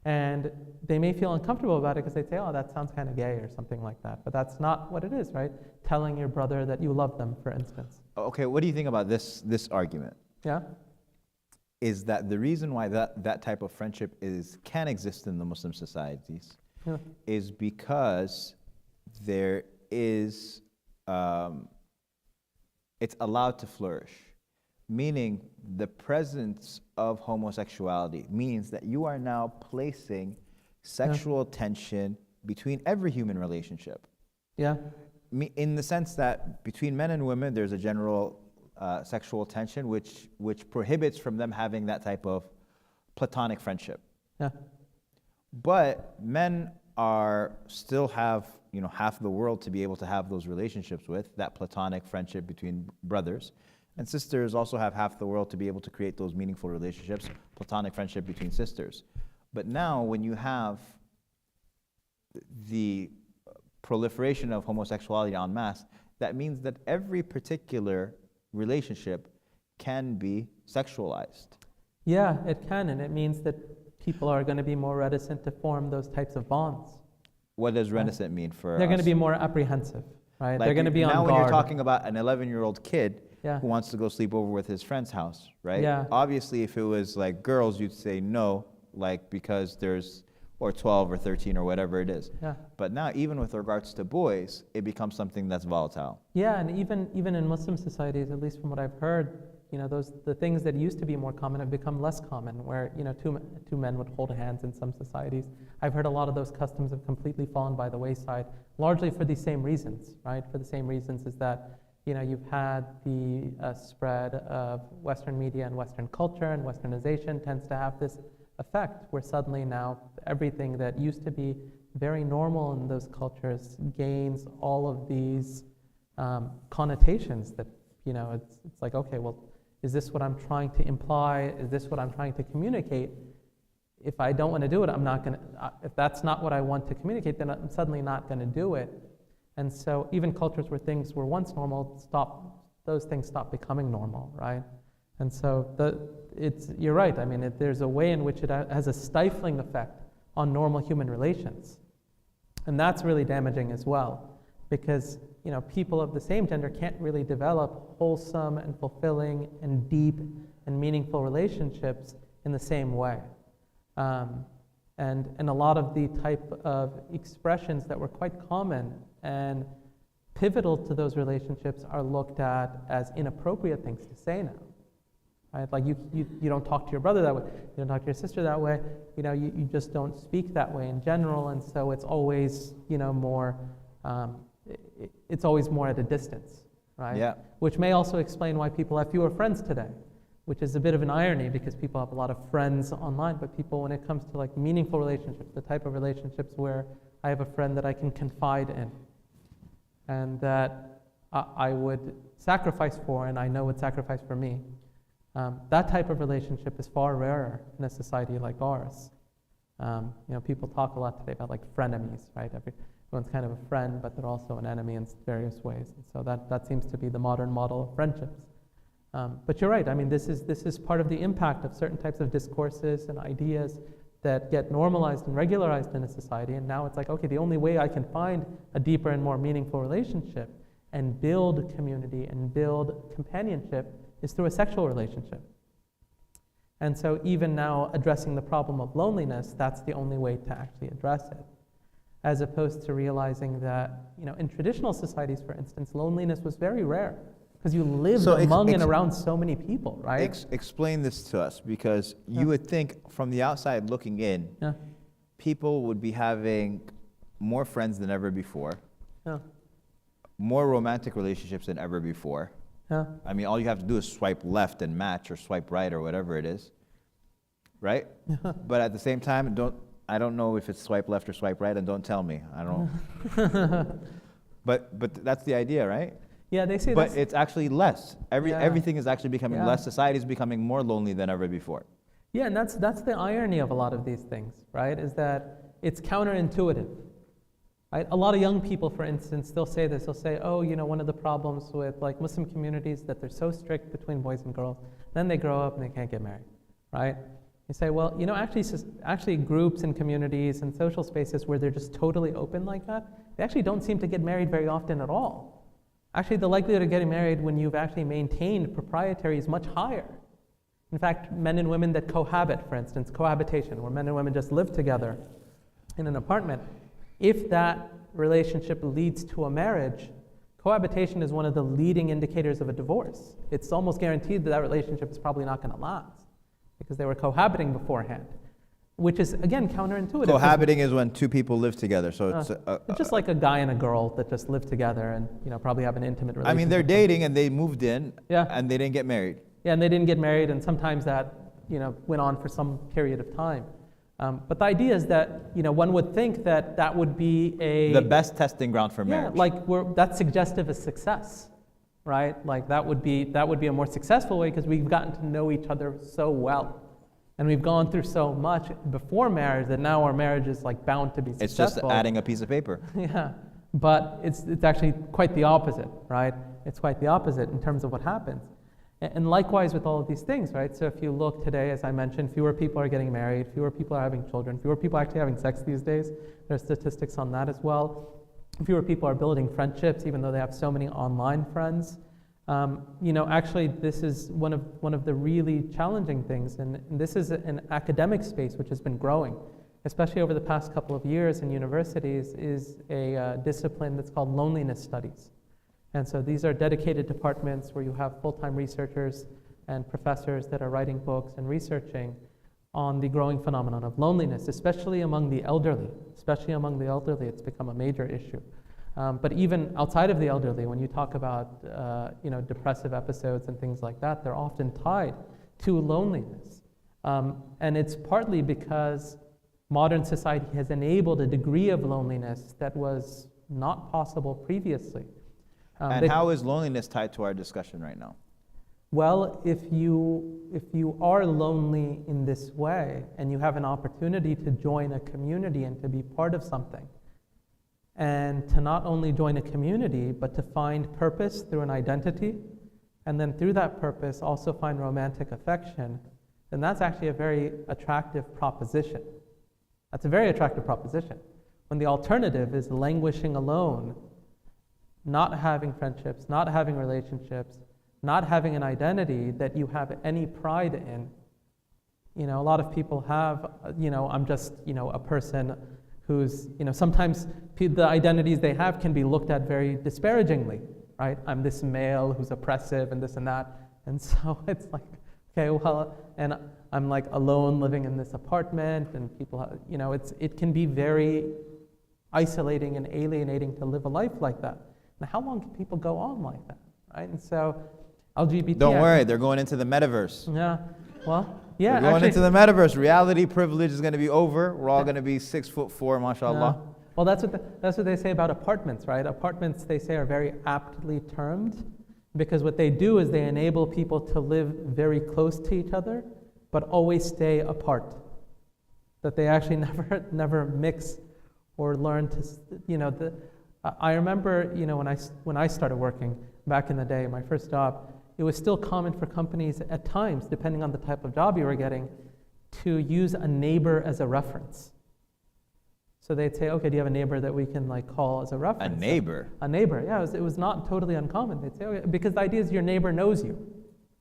and they may feel uncomfortable about it because they'd say, oh, that sounds kind of gay or something like that. But that's not what it is, right? Telling your brother that you love them, for instance. Okay, what do you think about this argument? Yeah? Is that the reason why that type of friendship can exist in the Muslim societies Yeah. is because there is it's allowed to flourish, meaning the presence of homosexuality means that you are now placing sexual tension between every human relationship. Yeah? In the sense that between men and women, there's a general sexual tension which prohibits from them having that type of platonic friendship. Yeah. But men still have half the world to be able to have those relationships with, that platonic friendship between brothers. And sisters also have half the world to be able to create those meaningful relationships, platonic friendship between sisters. But now when you have the proliferation of homosexuality en masse, that means that every particular relationship can be sexualized. Yeah, it can, and it means that people are going to be more reticent to form those types of bonds. What does reticent mean for us? They're going to be more apprehensive, right? Like They're going to be on now guard. when you're talking about an 11-year-old kid Yeah. who wants to go sleep over with his friend's house, right? Yeah. Obviously, if it was like girls, you'd say no, like because or 12 or 13 or whatever it is. Yeah. But now, even with regards to boys, it becomes something that's volatile. Yeah, and even in Muslim societies, at least from what I've heard, the things that used to be more common have become less common, where two men would hold hands in some societies. I've heard a lot of those customs have completely fallen by the wayside, largely for these same reasons, right? For the same reasons is that you've had the spread of Western media and Western culture, and Westernization tends to have this effect where suddenly now everything that used to be very normal in those cultures gains all of these connotations that it's like, okay, well, is this what I'm trying to imply? Is this what I'm trying to communicate? If I don't want to do it, I'm not going to, if that's not what I want to communicate, then I'm suddenly not going to do it. And so even cultures where things were once normal, those things stop becoming normal, right? And so you're right. I mean, there's a way in which it has a stifling effect on normal human relations. And that's really damaging as well, because people of the same gender can't really develop wholesome and fulfilling and deep and meaningful relationships in the same way. And a lot of the type of expressions that were quite common and pivotal to those relationships are looked at as inappropriate things to say now. Right? Like you don't talk to your brother that way, you don't talk to your sister that way, you just don't speak that way in general, and so it's always more it's always more at a distance, right? Yeah. Which may also explain why people have fewer friends today, which is a bit of an irony because people have a lot of friends online, but people, when it comes to like meaningful relationships, the type of relationships where I have a friend that I can confide in and that I would sacrifice for, and I know would sacrifice for me, that type of relationship is far rarer in a society like ours. People talk a lot today about like frenemies, right? Everyone's kind of a friend, but they're also an enemy in various ways. And so that seems to be the modern model of friendships. But you're right. I mean, this is part of the impact of certain types of discourses and ideas that get normalized and regularized in a society. And now it's like, okay, the only way I can find a deeper and more meaningful relationship and build community and build companionship is through a sexual relationship. And so even now addressing the problem of loneliness, that's the only way to actually address it. as opposed to realizing that, in traditional societies, for instance, loneliness was very rare because you lived among and around so many people, right? Explain this to us, because you would think from the outside looking in, people would be having more friends than ever before, more romantic relationships than ever before. I mean, all you have to do is swipe left and match, or swipe right, or whatever it is, right? But at the same time, I don't know if it's swipe left or swipe right, and don't tell me. I don't. But that's the idea, right? Yeah, they say but it's actually less. Everything is actually becoming less. Society is becoming more lonely than ever before. Yeah, and that's the irony of a lot of these things, right? Is that it's counterintuitive. Right? A lot of young people, for instance, they'll say this. They'll say, oh, one of the problems with like Muslim communities that they're so strict between boys and girls. Then they grow up and they can't get married, right? You say, well, actually groups and communities and social spaces where they're just totally open like that, they actually don't seem to get married very often at all. Actually, the likelihood of getting married when you've actually maintained proprietary is much higher. In fact, men and women that cohabit, for instance, cohabitation, where men and women just live together in an apartment, if that relationship leads to a marriage, cohabitation is one of the leading indicators of a divorce. It's almost guaranteed that relationship is probably not going to last because they were cohabiting beforehand, which is, again, counterintuitive. Cohabiting is when two people live together. So it's just like a guy and a girl that just live together and probably have an intimate relationship. I mean, they're dating and they moved in and they didn't get married. Yeah, and they didn't get married, and sometimes that went on for some period of time. But the idea is that one would think that would be the best testing ground for marriage. Yeah, like that's suggestive of success, right? Like that would be a more successful way because we've gotten to know each other so well, and we've gone through so much before marriage that now our marriage is like bound to be successful. It's just adding a piece of paper. Yeah, but it's actually quite the opposite, right? It's quite the opposite in terms of what happens. And likewise with all of these things, right? So if you look today, as I mentioned, fewer people are getting married, fewer people are having children, fewer people are actually having sex these days. There's statistics on that as well. Fewer people are building friendships, even though they have so many online friends. Actually, this is one of the really challenging things, and this is an academic space which has been growing, especially over the past couple of years in universities, is a discipline that's called loneliness studies. And so these are dedicated departments where you have full-time researchers and professors that are writing books and researching on the growing phenomenon of loneliness, especially among the elderly. Especially among the elderly, it's become a major issue. But even outside of the elderly, when you talk about depressive episodes and things like that, they're often tied to loneliness. And it's partly because modern society has enabled a degree of loneliness that was not possible previously. And how is loneliness tied to our discussion right now? Well, if you are lonely in this way and you have an opportunity to join a community and to be part of something, and to not only join a community, but to find purpose through an identity, and then through that purpose also find romantic affection, then that's actually a very attractive proposition. That's a very attractive proposition. When the alternative is languishing alone, not having friendships, not having relationships, not having an identity that you have any pride in. A lot of people have, I'm just, a person who's, sometimes the identities they have can be looked at very disparagingly, right? I'm this male who's oppressive and this and that. And so it's like, okay, well, and I'm like alone living in this apartment and people, it can be very isolating and alienating to live a life like that. Now, how long can people go on like that, right? And so, LGBT. Don't worry, they're going into the metaverse. Yeah, well, yeah. They're going into the metaverse. Reality privilege is going to be over. We're all going to be 6'4", mashallah. Well, that's what they say about apartments, right? Apartments, they say, are very aptly termed because what they do is they enable people to live very close to each other, but always stay apart. That they actually never mix or learn to, I remember, when I started working back in the day, my first job, it was still common for companies at times, depending on the type of job you were getting, to use a neighbor as a reference. So they'd say, okay, do you have a neighbor that we can call as a reference? A neighbor? A neighbor, yeah. It was not totally uncommon. They'd say, okay, because the idea is your neighbor knows you.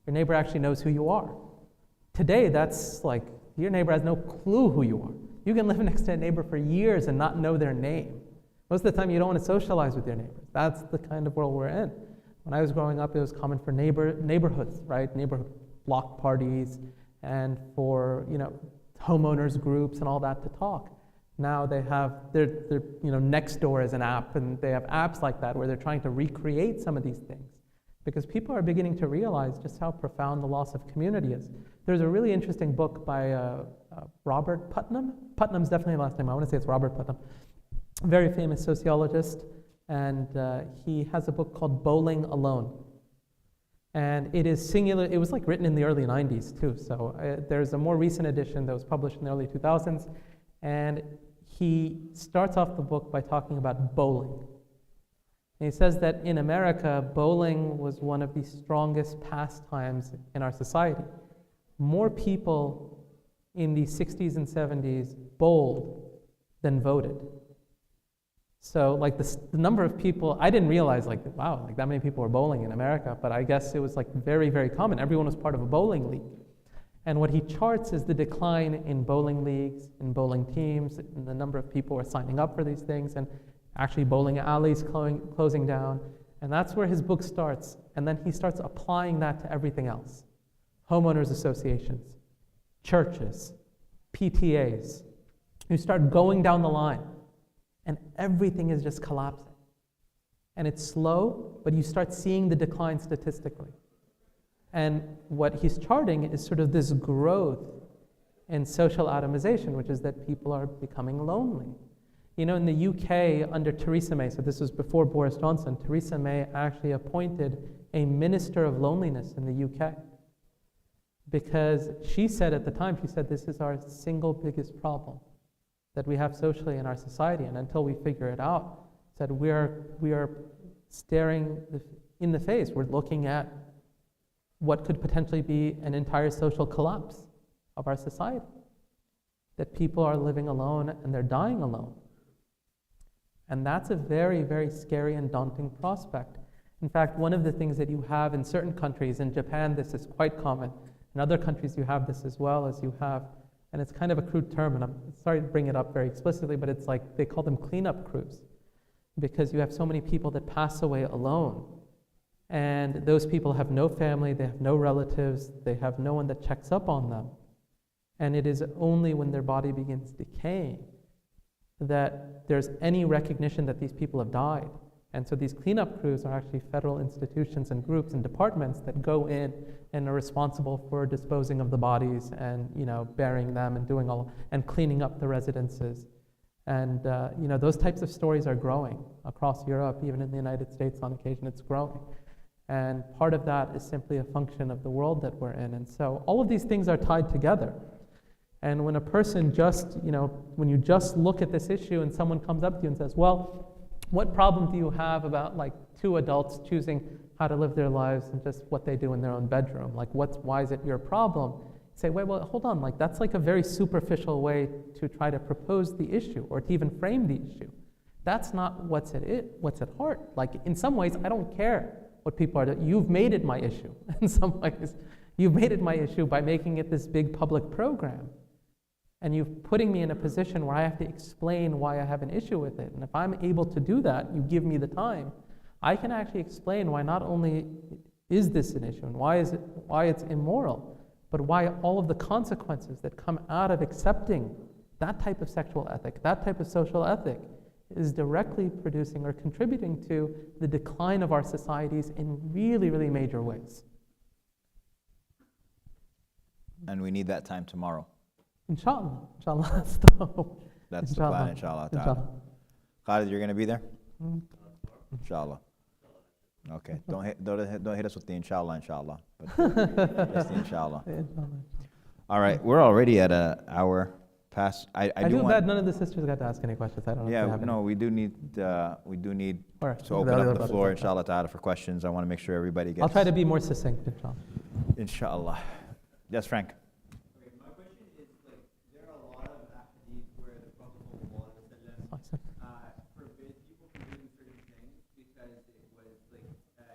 Your neighbor actually knows who you are. Today, that's like, your neighbor has no clue who you are. You can live next to a neighbor for years and not know their name. Most of the time, you don't want to socialize with your neighbors. That's the kind of world we're in. When I was growing up, it was common for neighborhoods, right? Neighborhood block parties, and for homeowners groups and all that to talk. Now they have their next door is an app, and they have apps like that where they're trying to recreate some of these things, because people are beginning to realize just how profound the loss of community is. There's a really interesting book by Robert Putnam. Putnam's definitely the last name. I want to say it's Robert Putnam. A very famous sociologist, and he has a book called Bowling Alone. And it is singular. It was like written in the early 90s too. So there's a more recent edition that was published in the early 2000s. And he starts off the book by talking about bowling. And he says that in America, bowling was one of the strongest pastimes in our society. More people in the 60s and 70s bowled than voted. So like the number of people, I didn't realize wow, like that many people were bowling in America, but I guess it was like very, very common. Everyone was part of a bowling league. And what he charts is the decline in bowling leagues, in bowling teams, and the number of people who are signing up for these things, and actually bowling alleys closing down. And that's where his book starts. And then he starts applying that to everything else. Homeowners associations, churches, PTAs. You start going down the line, and everything is just collapsing. And it's slow, but you start seeing the decline statistically. And what he's charting is sort of this growth in social atomization, which is that people are becoming lonely. In the UK, under Theresa May, so this was before Boris Johnson, Theresa May actually appointed a minister of loneliness in the UK. Because she said at the time, she said, this is our single biggest problem that we have socially in our society, and until we figure it out, said we are staring in the face. We're looking at what could potentially be an entire social collapse of our society. That people are living alone and they're dying alone. And that's a very, very scary and daunting prospect. In fact, one of the things that you have in certain countries, in Japan this is quite common, in other countries you have this as well, as you have, and it's kind of a crude term, and I'm sorry to bring it up very explicitly, but it's like they call them cleanup crews, because you have so many people that pass away alone. And those people have no family, they have no relatives, they have no one that checks up on them. And it is only when their body begins decaying that there's any recognition that these people have died. And so these cleanup crews are actually federal institutions and groups and departments that go in and are responsible for disposing of the bodies and burying them and doing and cleaning up the residences. And those types of stories are growing across Europe, even in the United States on occasion it's growing. And part of that is simply a function of the world that we're in. And so all of these things are tied together. And when a person when you just look at this issue and someone comes up to you and says, well, what problem do you have about like two adults choosing how to live their lives and just what they do in their own bedroom? Like why is it your problem? Say, wait, well, hold on, like that's like a very superficial way to try to propose the issue or to even frame the issue. That's not what's at heart. Like in some ways, I don't care what people are doing. You've made it my issue. In some ways, you've made it my issue by making it this big public program. And you're putting me in a position where I have to explain why I have an issue with it. And if I'm able to do that, you give me the time, I can actually explain why not only is this an issue and why it's immoral, but why all of the consequences that come out of accepting that type of sexual ethic, that type of social ethic, is directly producing or contributing to the decline of our societies in really, really major ways. And we need that time tomorrow. Inshallah. Inshallah. That's the plan, inshallah. Inshallah. Khalid, you're going to be there? Inshallah. Okay. Don't hit us with the inshallah, but just the inshallah. All right. We're already at an hour past. I feel bad none of the sisters got to ask any questions. I don't know. Yeah, if they have no, any. we do need to Right. open up the floor, inshallah ta'ala, for questions. I want to make sure everybody gets. I'll try to be more succinct, inshallah. Inshallah. Yes, Frank. Forbid people from doing certain things because it was like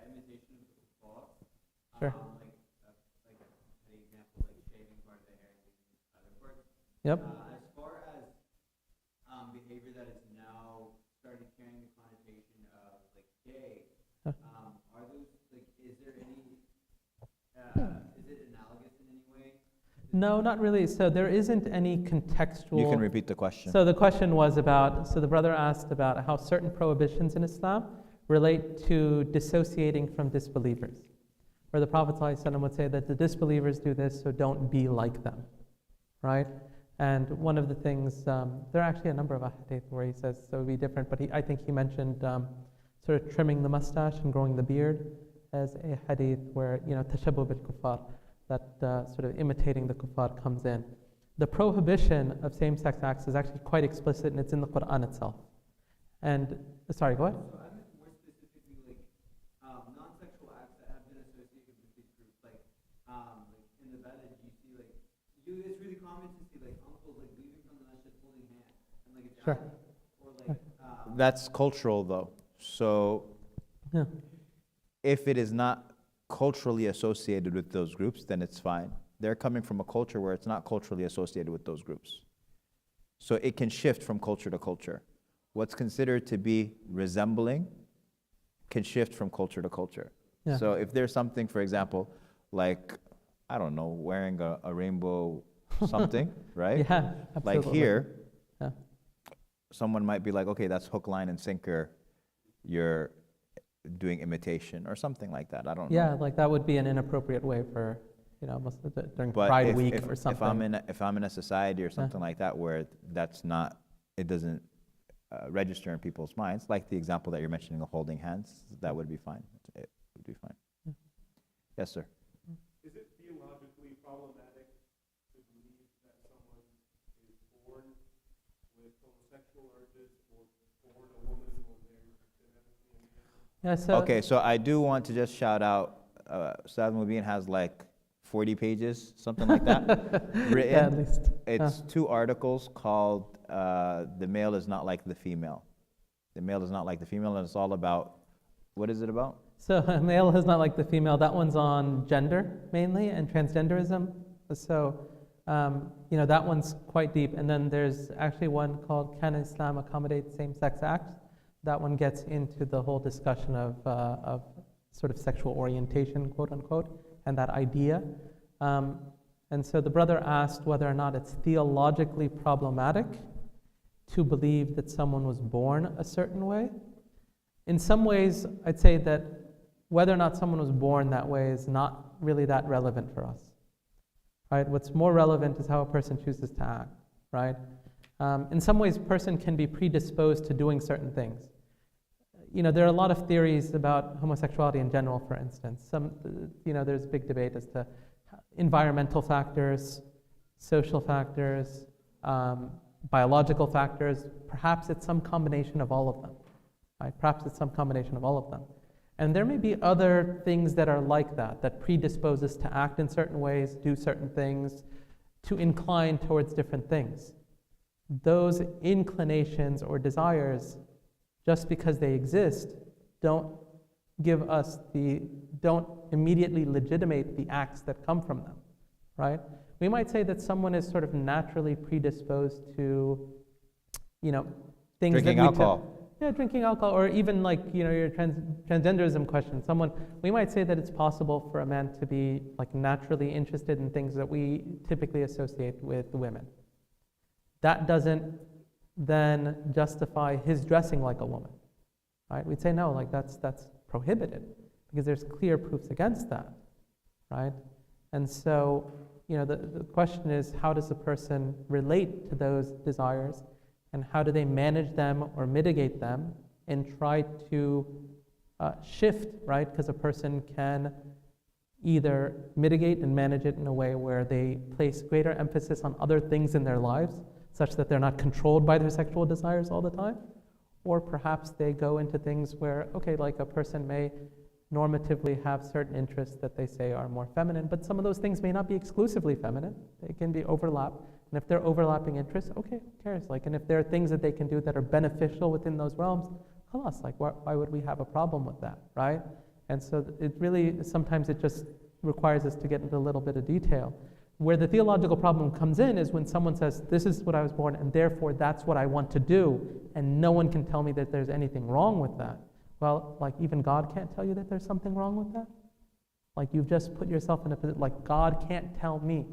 imitation of the boss. Sure. Like an example, like shaving part of the hair and other parts. Yep. As far as No, not really. So there isn't any contextual. You can repeat the question. So the question was about, so the brother asked about how certain prohibitions in Islam relate to dissociating from disbelievers. Where the Prophet ﷺ would say that the disbelievers do this, so don't be like them, right? And one of the things, there are actually a number of hadith where he says so it would be different, but I think he mentioned sort of trimming the mustache and growing the beard as a hadith where, tashabbuh bil kuffar, that sort of imitating the kuffar comes in. The prohibition of same-sex acts is actually quite explicit, and it's in the Quran itself. And, sorry, go ahead. So I meant more specifically, non-sexual acts that have been associated with these groups, like in the village, you see, it's really common to see, uncles, leaving from the masjid holding hands, and, a Sure. dad, or, That's cultural, though. So Yeah. if it is not culturally associated with those groups, then it's fine. They're coming from a culture where it's not culturally associated with those groups. So it can shift from culture to culture. What's considered to be resembling can shift from culture to culture. Yeah. So if there's something, for example, like, I don't know, wearing a rainbow something, right? Yeah, Like absolutely. here, Yeah. someone might be like, okay, that's hook, line, and sinker. You're doing imitation or something like that. I don't know. Yeah, like that would be an inappropriate way for, during But Pride Week or if something. if I'm in a society or something like that where that's not, it doesn't register in people's minds, like the example that you're mentioning of holding hands, that would be fine. It would be fine. Yes, sir. Is it theologically problematic to believe that someone is born with homosexual urges or born a woman when they're genetically enhanced? Yeah, so Okay, so I do want to just shout out, Ustad Mubin has like 40 pages, something like that, written. yeah, at least. It's 2 articles called The Male is Not Like the Female. The Male is Not Like the Female, and it's all about, what is it about? So male is not like the female. That one's on gender mainly and transgenderism. So, that one's quite deep. And then there's actually one called Can Islam Accommodate Same-Sex Acts? That one gets into the whole discussion of sort of sexual orientation, quote unquote, and that idea. And so the brother asked whether or not it's theologically problematic to believe that someone was born a certain way. In some ways, I'd say that whether or not someone was born that way is not really that relevant for us, right? What's more relevant is how a person chooses to act, right? In some ways, a person can be predisposed to doing certain things. There are a lot of theories about homosexuality in general, for instance. There's a big debate as to environmental factors, social factors, biological factors. Perhaps it's some combination of all of them, right? Perhaps it's some combination of all of them. And there may be other things that are like that predispose us to act in certain ways, do certain things, to incline towards different things. Those inclinations or desires, just because they exist, don't immediately legitimate the acts that come from them, right? We might say that someone is sort of naturally predisposed to, things Drinking that alcohol. Drinking alcohol, or even your transgenderism question. We might say that it's possible for a man to be naturally interested in things that we typically associate with women. That doesn't then justify his dressing like a woman, right? We'd say no, that's prohibited because there's clear proofs against that, right? And so, the question is, how does a person relate to those desires? And how do they manage them or mitigate them and try to shift, right? Because a person can either mitigate and manage it in a way where they place greater emphasis on other things in their lives, such that they're not controlled by their sexual desires all the time, or perhaps they go into things where, a person may normatively have certain interests that they say are more feminine, but some of those things may not be exclusively feminine. They can be overlap. And if they're overlapping interests, who cares? And if there are things that they can do that are beneficial within those realms, khalas, why would we have a problem with that, right? And so it really, sometimes it just requires us to get into a little bit of detail. Where the theological problem comes in is when someone says, this is what I was born, and therefore that's what I want to do, and no one can tell me that there's anything wrong with that. Well, even God can't tell you that there's something wrong with that? You've just put yourself in a position, God can't tell me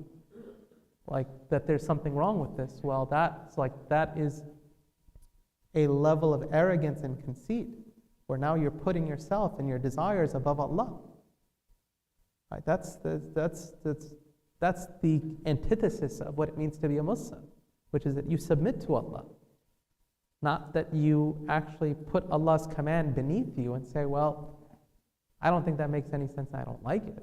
like that there's something wrong with this. Well, that is a level of arrogance and conceit where now you're putting yourself and your desires above Allah. Right? That's the antithesis of what it means to be a Muslim, which is that you submit to Allah, not that you actually put Allah's command beneath you and say, well, I don't think that makes any sense, I don't like it.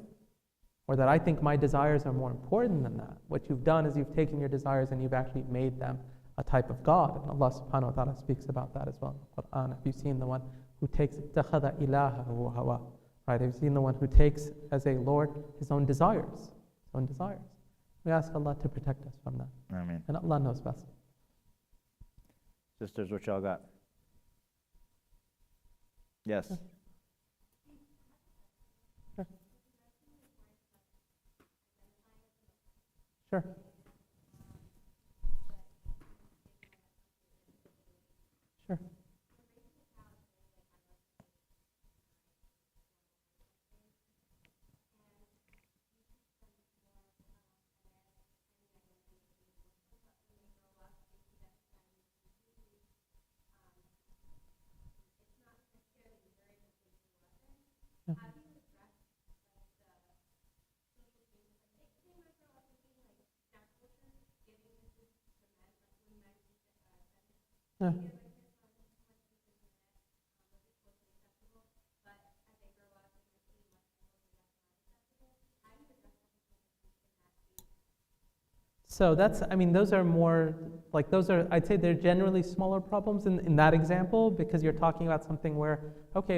Or that I think my desires are more important than that. What you've done is you've taken your desires and you've actually made them a type of God. And Allah subhanahu wa ta'ala speaks about that as well in the Quran. If you've seen the one who takes اتَّخَذَ إِلَهَهُ hawa, right? Have you seen the one who takes as a Lord his own desires? His own desires. We ask Allah to protect us from that. Ameen. And Allah knows best. Sisters, what y'all got? Yes. Sure. Sure. Yeah. Yeah. So those are more, like those are, I'd say they're generally smaller problems in that example, because you're talking about something where, okay,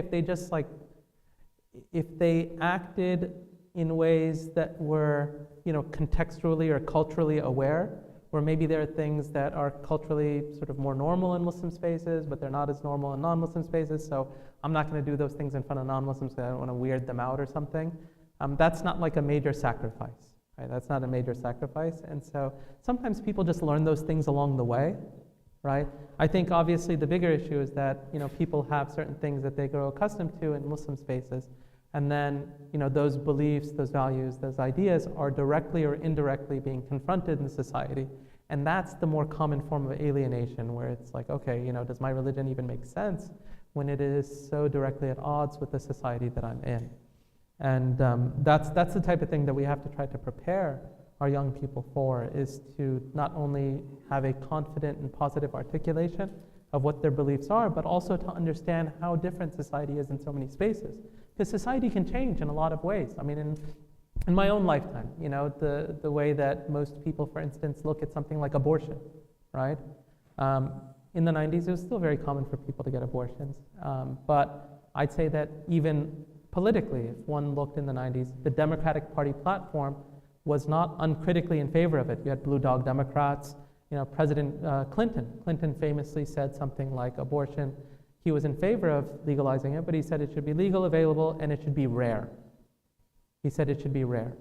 if they acted in ways that were, contextually or culturally aware, or maybe there are things that are culturally sort of more normal in Muslim spaces, but they're not as normal in non-Muslim spaces, so I'm not going to do those things in front of non-Muslims because I don't want to weird them out or something. That's not like a major sacrifice, right? That's not a major sacrifice, and so sometimes people just learn those things along the way, right? I think obviously the bigger issue is that, people have certain things that they grow accustomed to in Muslim spaces, and then, those beliefs, those values, those ideas are directly or indirectly being confronted in society. And that's the more common form of alienation, where it's like, okay, does my religion even make sense when it is so directly at odds with the society that I'm in? And that's the type of thing that we have to try to prepare our young people for, is to not only have a confident and positive articulation of what their beliefs are, but also to understand how different society is in so many spaces. Because society can change in a lot of ways. I mean, in my own lifetime, the way that most people, for instance, look at something like abortion, right? In the 90s, it was still very common for people to get abortions. But I'd say that even politically, if one looked in the 90s, the Democratic Party platform was not uncritically in favor of it. You had Blue Dog Democrats. President Clinton famously said something like abortion, he was in favor of legalizing it, but he said it should be legal, available, and it should be rare. He said it should be rare,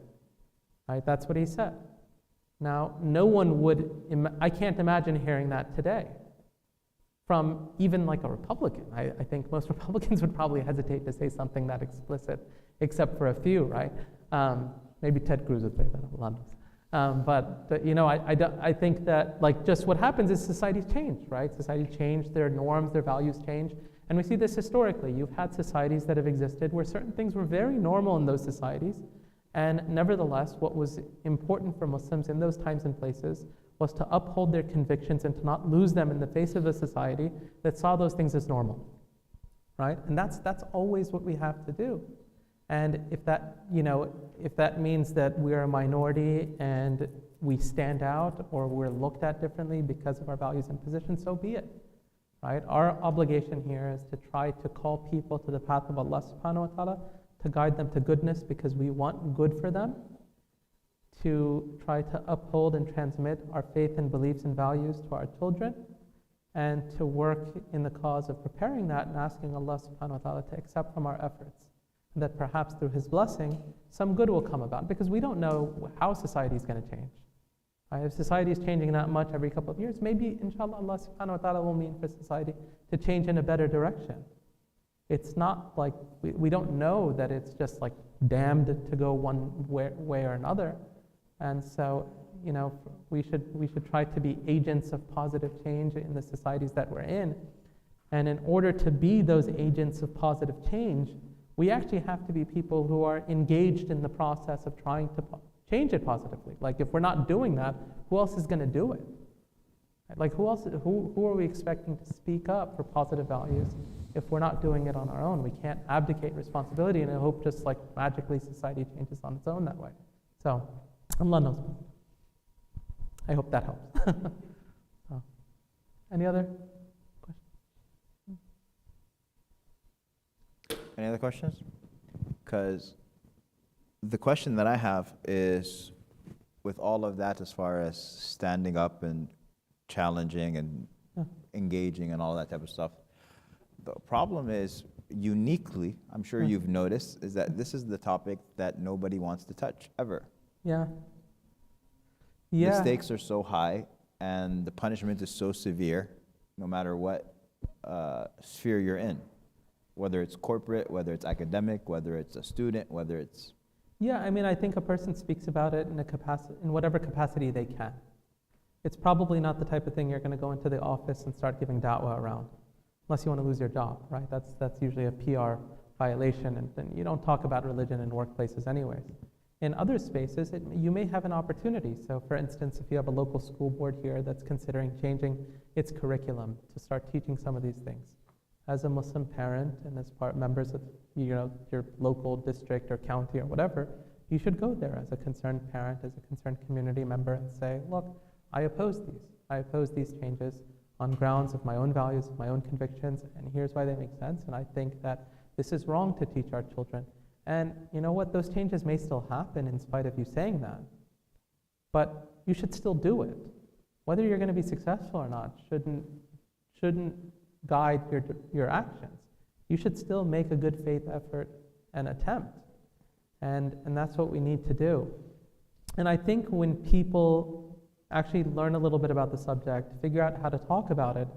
right? That's what he said. Now, no one would, I can't imagine hearing that today from even like a Republican. I think most Republicans would probably hesitate to say something that explicit, except for a few, right? Maybe Ted Cruz would say that, Allah knows. I think that like just what happens is society's changed, right? Society changed, their norms, their values change. And we see this historically. You've had societies that have existed where certain things were very normal in those societies. And nevertheless, what was important for Muslims in those times and places was to uphold their convictions and to not lose them in the face of a society that saw those things as normal, right? And that's always what we have to do. And if that means that we're a minority and we stand out or we're looked at differently because of our values and positions, so be it, right? Our obligation here is to try to call people to the path of Allah subhanahu wa ta'ala, to guide them to goodness because we want good for them, to try to uphold and transmit our faith and beliefs and values to our children, and to work in the cause of preparing that and asking Allah subhanahu wa ta'ala to accept from our efforts. That perhaps through His blessing, some good will come about, because we don't know how society is going to change. Right? If society is changing that much every couple of years, maybe inshallah Allah subhanahu wa ta'ala will mean for society to change in a better direction. It's not like, we don't know that it's just like damned to go one way or another. And so we should try to be agents of positive change in the societies that we're in. And in order to be those agents of positive change, we actually have to be people who are engaged in the process of trying to change it positively. Like if we're not doing that, who else is going to do it? Like who are we expecting to speak up for positive values if we're not doing it on our own? We can't abdicate responsibility and hope just like magically society changes on its own that way. So Allah knows. I hope that helps. So, any other questions? Any other questions? Because the question that I have is, with all of that as far as standing up and challenging and engaging and all that type of stuff, the problem is, uniquely, I'm sure you've noticed, is that this is the topic that nobody wants to touch, ever. Yeah. The stakes are so high and the punishment is so severe, no matter what sphere you're in, whether it's corporate, whether it's academic, whether it's a student, whether it's... Yeah, I mean, I think a person speaks about it in whatever capacity they can. It's probably not the type of thing you're going to go into the office and start giving da'wah around, unless you want to lose your job, right? That's usually a PR violation, and then you don't talk about religion in workplaces anyways. In other spaces, you may have an opportunity. So for instance, if you have a local school board here that's considering changing its curriculum to start teaching some of these things, as a Muslim parent and as members of your local district or county or whatever, you should go there as a concerned parent, as a concerned community member, and say, look, I oppose these. I oppose these changes on grounds of my own values, my own convictions, and here's why they make sense. And I think that this is wrong to teach our children. And you know what? Those changes may still happen in spite of you saying that. But you should still do it. Whether you're going to be successful or not shouldn't guide your actions. You should still make a good faith effort and attempt. And that's what we need to do. And I think when people actually learn a little bit about the subject, figure out how to talk about it,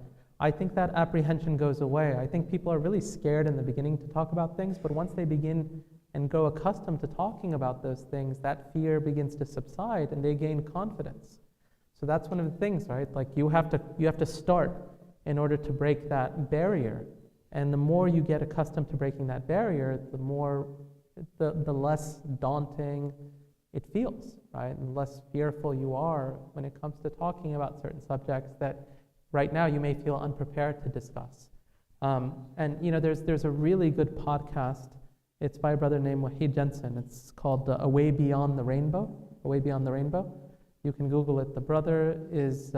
I think that apprehension goes away. I think people are really scared in the beginning to talk about things, but once they begin and grow accustomed to talking about those things, that fear begins to subside and they gain confidence. So that's one of the things, right? Like you have to start in order to break that barrier. And the more you get accustomed to breaking that barrier, the less daunting it feels, right? And the less fearful you are when it comes to talking about certain subjects that right now you may feel unprepared to discuss. And there's a really good podcast. It's by a brother named Wahid Jensen. It's called Away Beyond the Rainbow. Away Beyond the Rainbow. You can Google it. The brother is,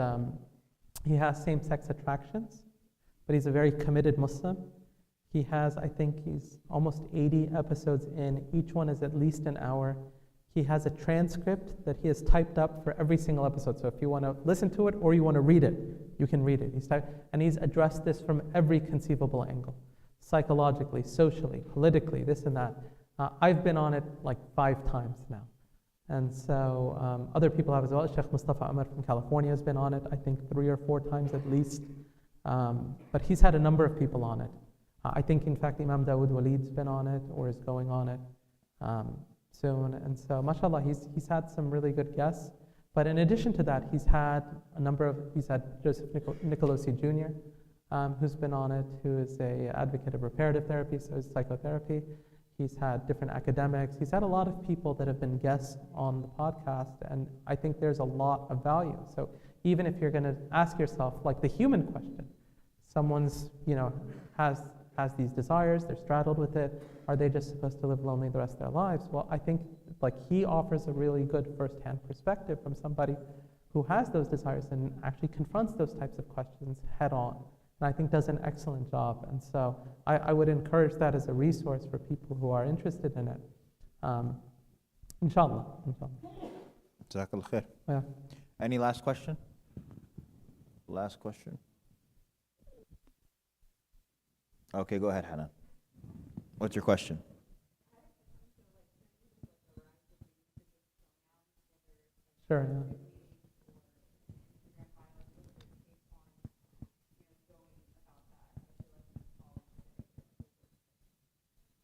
he has same-sex attractions, but he's a very committed Muslim. He has, I think he's almost 80 episodes in. Each one is at least an hour. He has a transcript that he has typed up for every single episode. So if you want to listen to it or you want to read it, you can read it. He's addressed this from every conceivable angle. Psychologically, socially, politically, this and that. I've been on it like 5 times now. And so other people have as well. Sheikh Mustafa Umar from California has been on it, I think 3 or 4 times at least. But he's had a number of people on it. I think, in fact, Imam Dawood Walid's been on it or is going on it soon. And so, mashallah, he's had some really good guests. But in addition to that, he's had Joseph Nicolosi Jr., who's been on it, who is an advocate of reparative therapy, so is psychotherapy. He's had different academics. He's had a lot of people that have been guests on the podcast, and I think there's a lot of value. So even if you're going to ask yourself, like the human question, someone's, has these desires, they're straddled with it, are they just supposed to live lonely the rest of their lives? Well, I think like he offers a really good first-hand perspective from somebody who has those desires and actually confronts those types of questions head on. And I think does an excellent job. And so I would encourage that as a resource for people who are interested in it. Inshallah. Jazakallah khair. Yeah. Any last question? Last question? Okay, go ahead, Hanan. What's your question? Sure, yeah.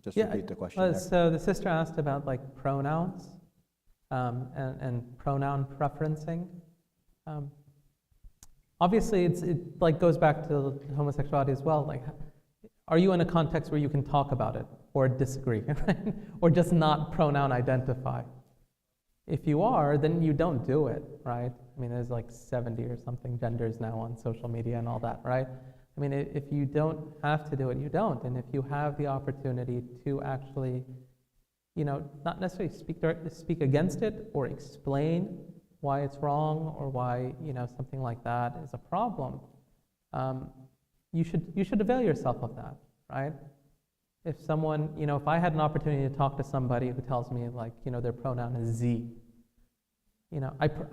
Just repeat the question. So the sister asked about like pronouns and pronoun preferencing. Obviously, it like goes back to homosexuality as well. Like, are you in a context where you can talk about it or disagree, right? Or just not pronoun identify? If you are, then you don't do it, right? I mean, there's like 70 or something genders now on social media and all that, right? I mean, if you don't have to do it, you don't. And if you have the opportunity to actually, not necessarily speak against it or explain why it's wrong or why, something like that is a problem, you should avail yourself of that, right? If someone, if I had an opportunity to talk to somebody who tells me like, their pronoun is Z,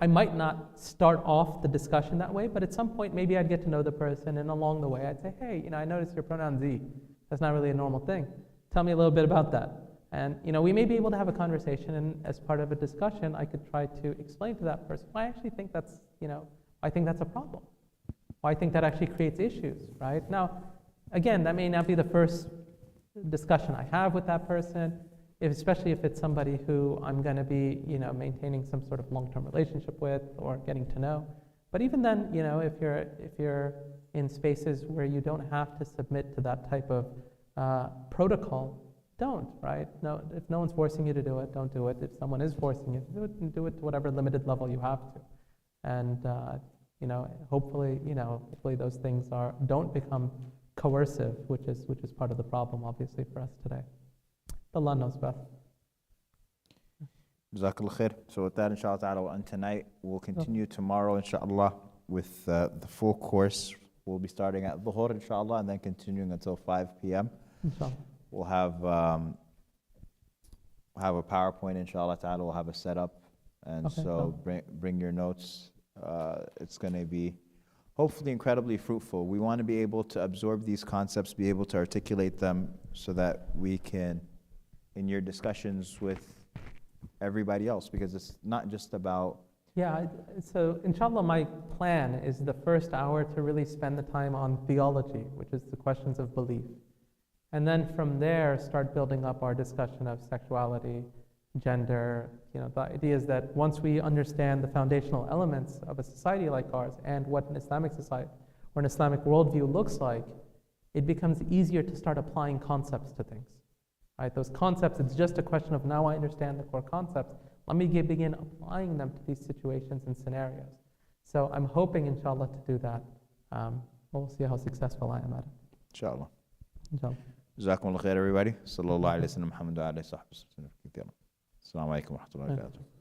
I might not start off the discussion that way, but at some point maybe I'd get to know the person, and along the way I'd say, hey, I noticed your pronoun Z. That's not really a normal thing. Tell me a little bit about that. And we may be able to have a conversation, and as part of a discussion, I could try to explain to that person why I actually think that's, I think that's a problem. Why I think that actually creates issues, right? Now, again, that may not be the first discussion I have with that person, especially if it's somebody who I'm going to be, maintaining some sort of long-term relationship with or getting to know. But even then, if you're in spaces where you don't have to submit to that type of protocol, don't, right? No, if no one's forcing you to do it, don't do it. If someone is forcing you to do it, do it to whatever limited level you have to. And hopefully those things don't become coercive, which is part of the problem, obviously, for us today. Allah knows best. Jazakallah khair. So with that, inshallah ta'ala, we'll end tonight. We'll continue tomorrow, inshallah, with the full course. We'll be starting at Dhuhr, inshallah, and then continuing until 5 p.m. Inshallah. We'll have a PowerPoint, inshallah ta'ala. We'll have a setup. And Okay, so bring your notes. It's going to be hopefully incredibly fruitful. We want to be able to absorb these concepts, be able to articulate them so that we can, in your discussions with everybody else, because it's not just about... Yeah, so inshallah, my plan is the first hour to really spend the time on theology, which is the questions of belief. And then from there, start building up our discussion of sexuality, gender. The idea is that once we understand the foundational elements of a society like ours and what an Islamic society or an Islamic worldview looks like, it becomes easier to start applying concepts to things. Right? Those concepts, it's just a question of now I understand the core concepts. Let me begin applying them to these situations and scenarios. So I'm hoping, inshallah, to do that. We'll see how successful I am at it. Inshallah. Inshallah. Jazakumullah khair, everybody. Sallallahu alayhi wa sallam. Assalamu alaikum wa rahmatullahi wa barakatuh.